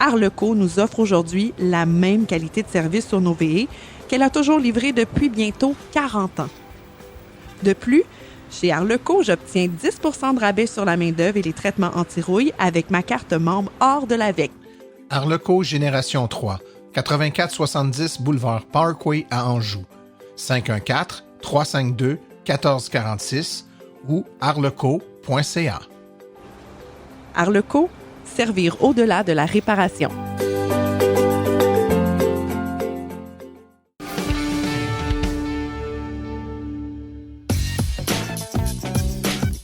Arleco nous offre aujourd'hui la même qualité de service sur nos VE qu'elle a toujours livré depuis bientôt 40 ans. De plus, chez Arleco, j'obtiens 10 % de rabais sur la main-d'œuvre et les traitements anti-rouille avec ma carte membre hors de l'AVEC. Arleco Génération 3, 8470 boulevard Parkway à Anjou, 514-352-1446 ou arleco.ca. Arleco, servir au-delà de la réparation.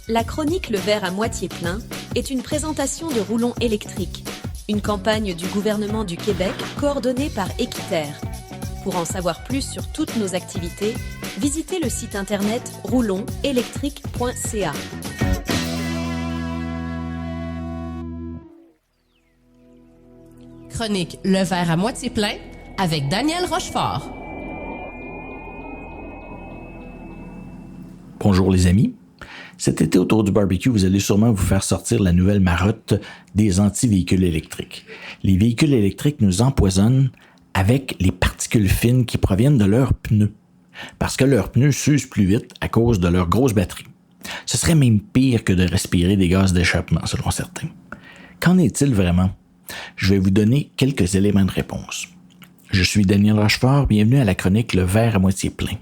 La chronique Le verre à moitié plein est une présentation de Roulon électrique, une campagne du gouvernement du Québec coordonnée par Équiterre. Pour en savoir plus sur toutes nos activités, visitez le site internet roulonelectrique.ca. Chronique Le verre à moitié plein avec Daniel Rochefort. Bonjour les amis. Cet été, autour du barbecue, vous allez sûrement vous faire sortir la nouvelle marotte des anti-véhicules électriques. Les véhicules électriques nous empoisonnent avec les particules fines qui proviennent de leurs pneus, parce que leurs pneus s'usent plus vite à cause de leur grosse batterie. Ce serait même pire que de respirer des gaz d'échappement, selon certains. Qu'en est-il vraiment? Je vais vous donner quelques éléments de réponse. Je suis Daniel Rochefort, bienvenue à la chronique Le verre à moitié plein.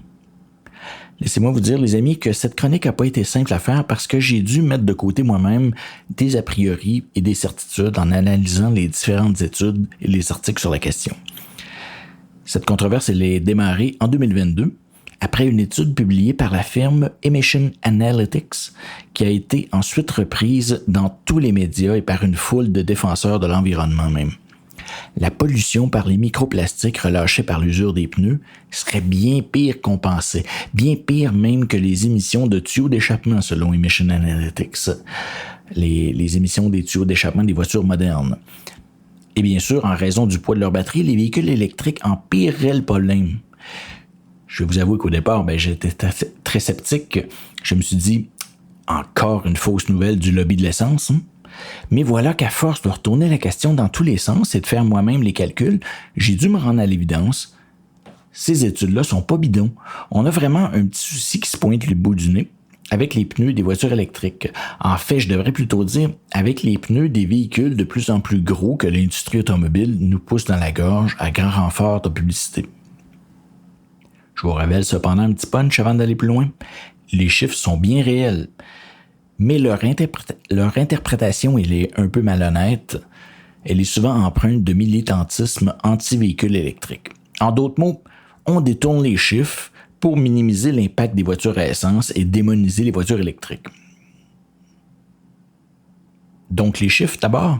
Laissez-moi vous dire, les amis, que cette chronique n'a pas été simple à faire parce que j'ai dû mettre de côté moi-même des a priori et des certitudes en analysant les différentes études et les articles sur la question. Cette controverse, elle est démarrée en 2022, après une étude publiée par la firme Emission Analytics, qui a été ensuite reprise dans tous les médias et par une foule de défenseurs de l'environnement même. La pollution par les microplastiques relâchés par l'usure des pneus serait bien pire qu'on pensait, bien pire même que les émissions de tuyaux d'échappement selon Emission Analytics, les émissions des tuyaux d'échappement des voitures modernes. Et bien sûr, en raison du poids de leur batterie, les véhicules électriques empireraient le problème. Je vais vous avouer qu'au départ, j'étais très sceptique. Je me suis dit, encore une fausse nouvelle du lobby de l'essence. Mais voilà qu'à force de retourner la question dans tous les sens et de faire moi-même les calculs, j'ai dû me rendre à l'évidence. Ces études-là sont pas bidons. On a vraiment un petit souci qui se pointe le bout du nez avec les pneus des voitures électriques. En fait, je devrais plutôt dire avec les pneus des véhicules de plus en plus gros que l'industrie automobile nous pousse dans la gorge à grand renfort de publicité. Je vous révèle cependant un petit punch avant d'aller plus loin. Les chiffres sont bien réels, mais leur interprétation elle est un peu malhonnête. Elle est souvent empreinte de militantisme anti-véhicules électriques. En d'autres mots, on détourne les chiffres pour minimiser l'impact des voitures à essence et démoniser les voitures électriques. Donc les chiffres d'abord.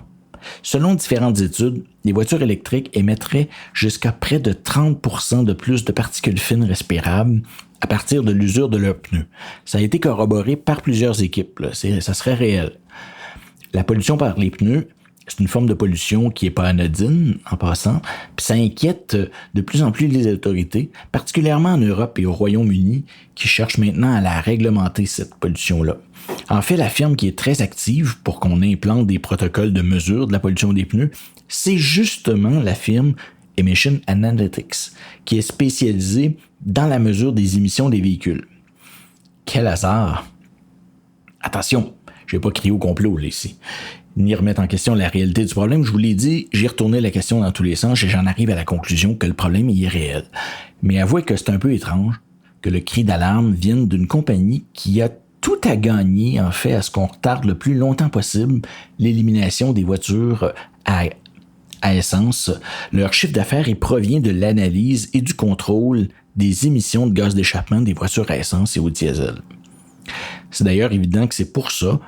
Selon différentes études, les voitures électriques émettraient jusqu'à près de 30% de plus de particules fines respirables à partir de l'usure de leurs pneus. Ça a été corroboré par plusieurs équipes, là. Ça serait réel. La pollution par les pneus, c'est une forme de pollution qui n'est pas anodine, en passant, puis ça inquiète de plus en plus les autorités, particulièrement en Europe et au Royaume-Uni, qui cherchent maintenant à la réglementer, cette pollution-là. En fait, la firme qui est très active pour qu'on implante des protocoles de mesure de la pollution des pneus, c'est justement la firme Emission Analytics, qui est spécialisée dans la mesure des émissions des véhicules. Quel hasard! Attention, je ne vais pas crier au complot là, ici, ni remettre en question la réalité du problème. Je vous l'ai dit, j'ai retourné la question dans tous les sens et j'en arrive à la conclusion que le problème y est réel. Mais avouez que c'est un peu étrange que le cri d'alarme vienne d'une compagnie qui a tout à gagner, en fait, à ce qu'on retarde le plus longtemps possible l'élimination des voitures à essence. Leur chiffre d'affaires provient de l'analyse et du contrôle des émissions de gaz d'échappement des voitures à essence et au diesel. C'est d'ailleurs évident que c'est pour ça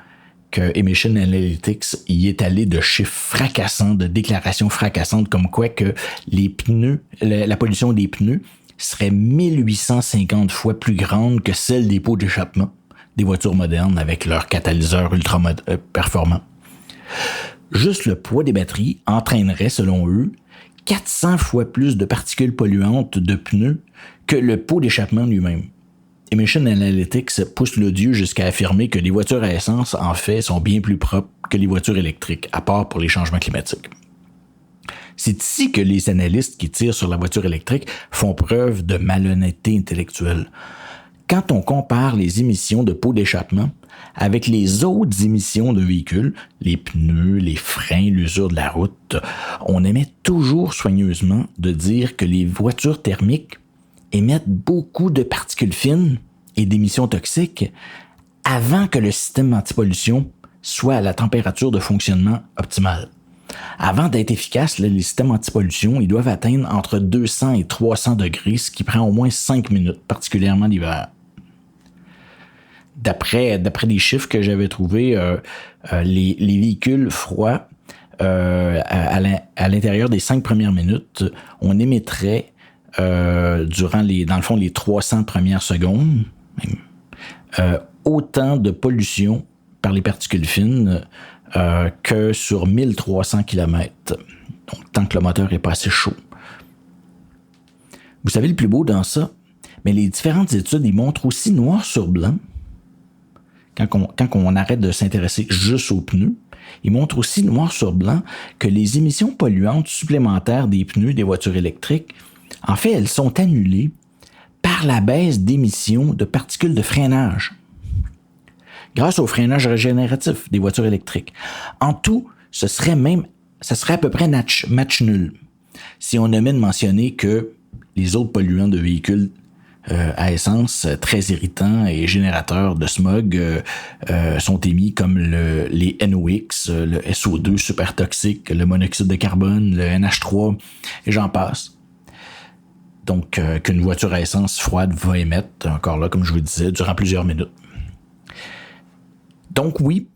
que Emission Analytics y est allé de chiffres fracassants, de déclarations fracassantes comme quoi que les pneus, la pollution des pneus serait 1850 fois plus grande que celle des pots d'échappement des voitures modernes avec leurs catalyseurs ultra performants. Juste le poids des batteries entraînerait, selon eux, 400 fois plus de particules polluantes de pneus que le pot d'échappement lui-même. Emission Analytics pousse l'odieux jusqu'à affirmer que les voitures à essence, en fait, sont bien plus propres que les voitures électriques, à part pour les changements climatiques. C'est ici que les analystes qui tirent sur la voiture électrique font preuve de malhonnêteté intellectuelle. Quand on compare les émissions de pots d'échappement avec les autres émissions de véhicules, les pneus, les freins, l'usure de la route, on émet toujours soigneusement de dire que les voitures thermiques émettent beaucoup de particules fines et d'émissions toxiques avant que le système antipollution soit à la température de fonctionnement optimale. Avant d'être efficaces, les systèmes antipollution, ils doivent atteindre entre 200 et 300 degrés, ce qui prend au moins 5 minutes, particulièrement l'hiver. D'après des chiffres que j'avais trouvés, les véhicules froids, à l'intérieur des 5 premières minutes, on émettrait durant les 300 premières secondes autant de pollution par les particules fines que sur 1300 km. Donc, tant que le moteur n'est pas assez chaud. Vous savez le plus beau dans ça? Mais les différentes études, ils montrent aussi noir sur blanc, quand on arrête de s'intéresser juste aux pneus, ils montrent aussi noir sur blanc que les émissions polluantes supplémentaires des pneus des voitures électriques, en fait, elles sont annulées par la baisse d'émissions de particules de freinage, grâce au freinage régénératif des voitures électriques. En tout, ça serait à peu près match nul si on omet de mentionner que les autres polluants de véhicules à essence très irritants et générateurs de smog sont émis comme les NOx, le SO2 super toxique, le monoxyde de carbone, le NH3 et j'en passe. Donc, qu'une voiture à essence froide va émettre, encore là, comme je vous le disais, durant plusieurs minutes. Donc oui,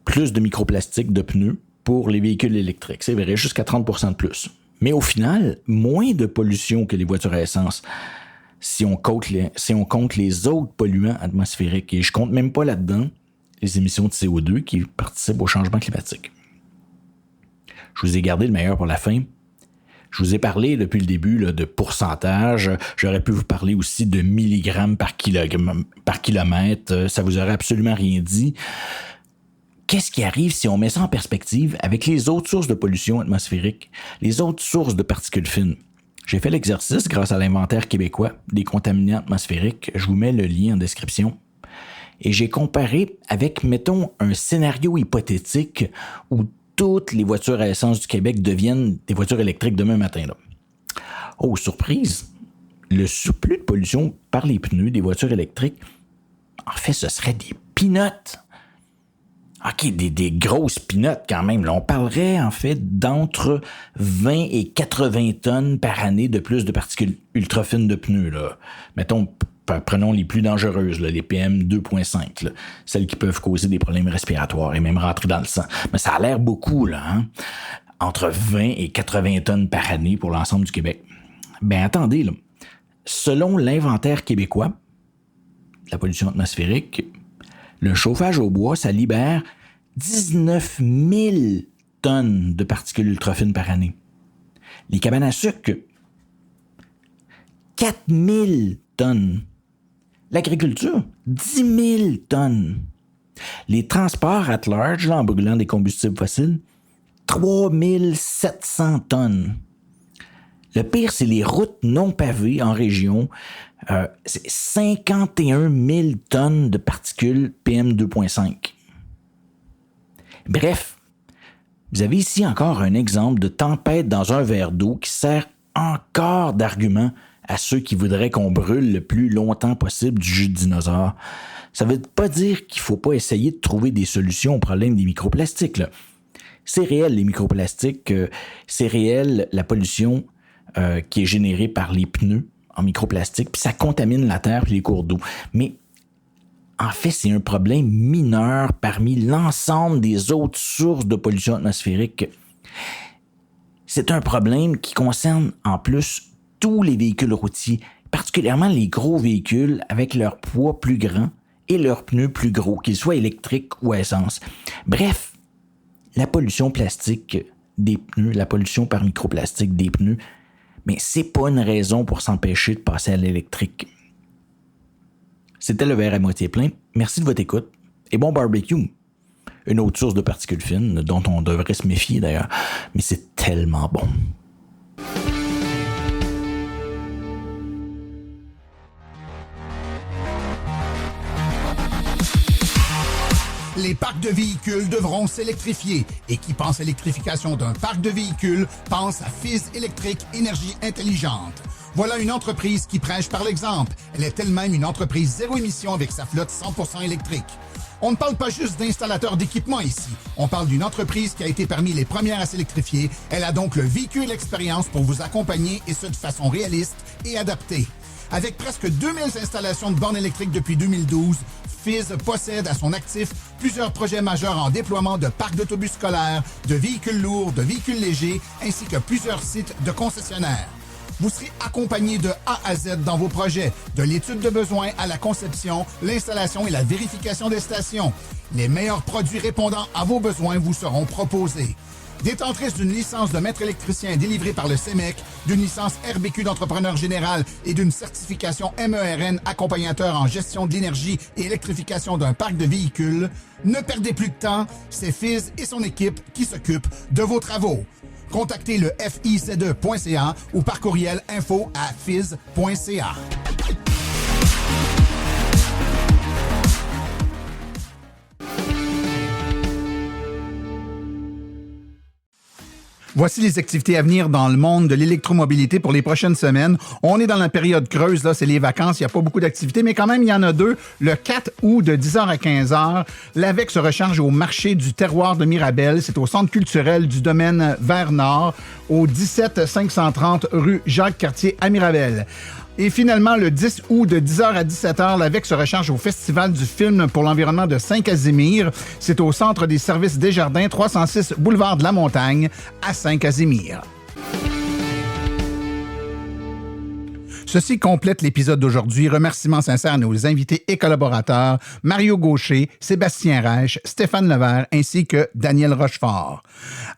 plus de microplastiques de pneus pour les véhicules électriques, c'est vrai, jusqu'à 30% de plus. Mais au final, moins de pollution que les voitures à essence si on compte les autres polluants atmosphériques. Et je compte même pas là-dedans les émissions de CO2 qui participent au changement climatique. Je vous ai gardé le meilleur pour la fin. Je vous ai parlé depuis le début là, de pourcentage. J'aurais pu vous parler aussi de milligrammes par kilomètre. Ça vous aurait absolument rien dit. Qu'est-ce qui arrive si on met ça en perspective avec les autres sources de pollution atmosphérique, les autres sources de particules fines? J'ai fait l'exercice grâce à l'inventaire québécois des contaminants atmosphériques. Je vous mets le lien en description. Et j'ai comparé avec, mettons, un scénario hypothétique où toutes les voitures à essence du Québec deviennent des voitures électriques demain matin. Là. Oh, surprise! Le surplus de pollution par les pneus des voitures électriques, en fait, ce serait des peanuts. OK, des grosses peanuts quand même. Là, on parlerait en fait d'entre 20 et 80 tonnes par année de plus de particules ultra fines de pneus. Là. Mettons, prenons les plus dangereuses, là, les PM 2.5, là, celles qui peuvent causer des problèmes respiratoires et même rentrer dans le sang. Mais ça a l'air beaucoup, là, hein? Entre 20 et 80 tonnes par année pour l'ensemble du Québec. Ben attendez, là. Selon l'inventaire québécois de la pollution atmosphérique, le chauffage au bois, ça libère 19 000 tonnes de particules ultra-fines par année. Les cabanes à sucre, 4 000 tonnes. L'agriculture, 10 000 tonnes. Les transports at large, là, en brûlant des combustibles fossiles, 3 700 tonnes. Le pire, c'est les routes non pavées en région. C'est 51 000 tonnes de particules PM2.5. Bref, vous avez ici encore un exemple de tempête dans un verre d'eau qui sert encore d'argument à ceux qui voudraient qu'on brûle le plus longtemps possible du jus de dinosaure. Ça ne veut pas dire qu'il ne faut pas essayer de trouver des solutions au problème des microplastiques, là. C'est réel, les microplastiques. C'est réel, la pollution qui est générée par les pneus en microplastique, puis ça contamine la terre et les cours d'eau. Mais en fait, c'est un problème mineur parmi l'ensemble des autres sources de pollution atmosphérique. C'est un problème qui concerne en plus tous les véhicules routiers, particulièrement les gros véhicules avec leur poids plus grand et leurs pneus plus gros, qu'ils soient électriques ou à essence. Bref, la pollution plastique des pneus, la pollution par microplastique des pneus, mais c'est pas une raison pour s'empêcher de passer à l'électrique. C'était le verre à moitié plein. Merci de votre écoute et bon barbecue. Une autre source de particules fines dont on devrait se méfier d'ailleurs, mais c'est tellement bon. Les parcs de véhicules devront s'électrifier. Et qui pense électrification d'un parc de véhicules pense à Fizz Électrique Énergie Intelligente. Voilà une entreprise qui prêche par l'exemple. Elle est elle-même une entreprise zéro émission avec sa flotte 100% électrique. On ne parle pas juste d'installateurs d'équipements ici. On parle d'une entreprise qui a été parmi les premières à s'électrifier. Elle a donc le vécu et l'expérience pour vous accompagner et ce de façon réaliste et adaptée. Avec presque 2000 installations de bornes électriques depuis 2012, Fizz possède à son actif plusieurs projets majeurs en déploiement de parcs d'autobus scolaires, de véhicules lourds, de véhicules légers, ainsi que plusieurs sites de concessionnaires. Vous serez accompagné de A à Z dans vos projets, de l'étude de besoins à la conception, l'installation et la vérification des stations. Les meilleurs produits répondant à vos besoins vous seront proposés. Détentrice d'une licence de maître électricien délivrée par le CEMEC, d'une licence RBQ d'entrepreneur général et d'une certification MERN accompagnateur en gestion de l'énergie et électrification d'un parc de véhicules, ne perdez plus de temps, c'est Fizz et son équipe qui s'occupent de vos travaux. Contactez le FIZ2.ca ou par courriel info@fizz.ca. Voici les activités à venir dans le monde de l'électromobilité pour les prochaines semaines. On est dans la période creuse, là, c'est les vacances, il n'y a pas beaucoup d'activités, mais quand même, il y en a deux. Le 4 août de 10h à 15h, l'AVEC se recharge au marché du terroir de Mirabel. C'est au centre culturel du domaine Vers-Nord, au 17 530 rue Jacques-Cartier à Mirabel. Et finalement, le 10 août de 10h à 17h, l'AVEC se recharge au Festival du film pour l'environnement de Saint-Casimir. C'est au Centre des services Desjardins, 306 boulevard de la Montagne, à Saint-Casimir. Ceci complète l'épisode d'aujourd'hui. Remerciements sincères à nos invités et collaborateurs, Mario Gaucher, Sébastien Reich, Stéphane Levert, ainsi que Daniel Rochefort.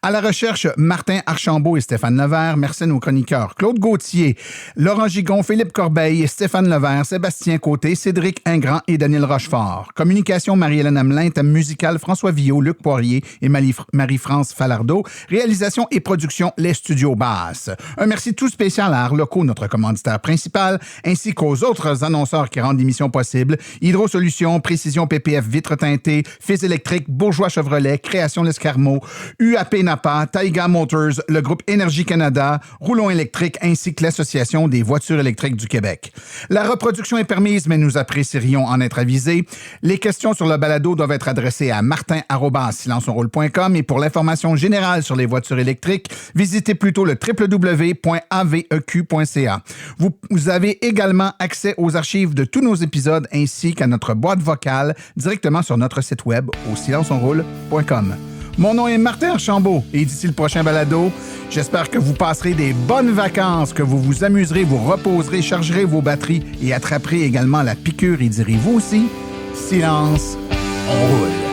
À la recherche, Martin Archambault et Stéphane Levert. Merci à nos chroniqueurs Claude Gauthier, Laurent Gigon, Philippe Corbeil, Stéphane Levert, Sébastien Côté, Cédric Ingrand et Daniel Rochefort. Communication, Marie-Hélène Hamelin. Thème musical, François Villot, Luc Poirier et Marie-France Falardeau. Réalisation et production, les studios Basses. Un merci tout spécial à Arloco, notre commanditaire principal, ainsi qu'aux autres annonceurs qui rendent l'émission possible. Hydro Solutions, Précision PPF, Vitres teintées, Fizz Électrique, Bourgeois Chevrolet, Création L'Escarmot, UAP Napa, Taiga Motors, le groupe Énergie Canada, Roulon Électrique, ainsi que l'Association des voitures électriques du Québec. La reproduction est permise, mais nous apprécierions en être avisés. Les questions sur le balado doivent être adressées à martin@silenceonroule.com et pour l'information générale sur les voitures électriques, visitez plutôt le www.aveq.ca. Vous avez également accès aux archives de tous nos épisodes ainsi qu'à notre boîte vocale directement sur notre site web au silenceonroule.com. Mon nom est Martin Archambault et d'ici le prochain balado, j'espère que vous passerez des bonnes vacances, que vous vous amuserez, vous reposerez, chargerez vos batteries et attraperez également la piqûre et direz vous aussi, silence, on roule.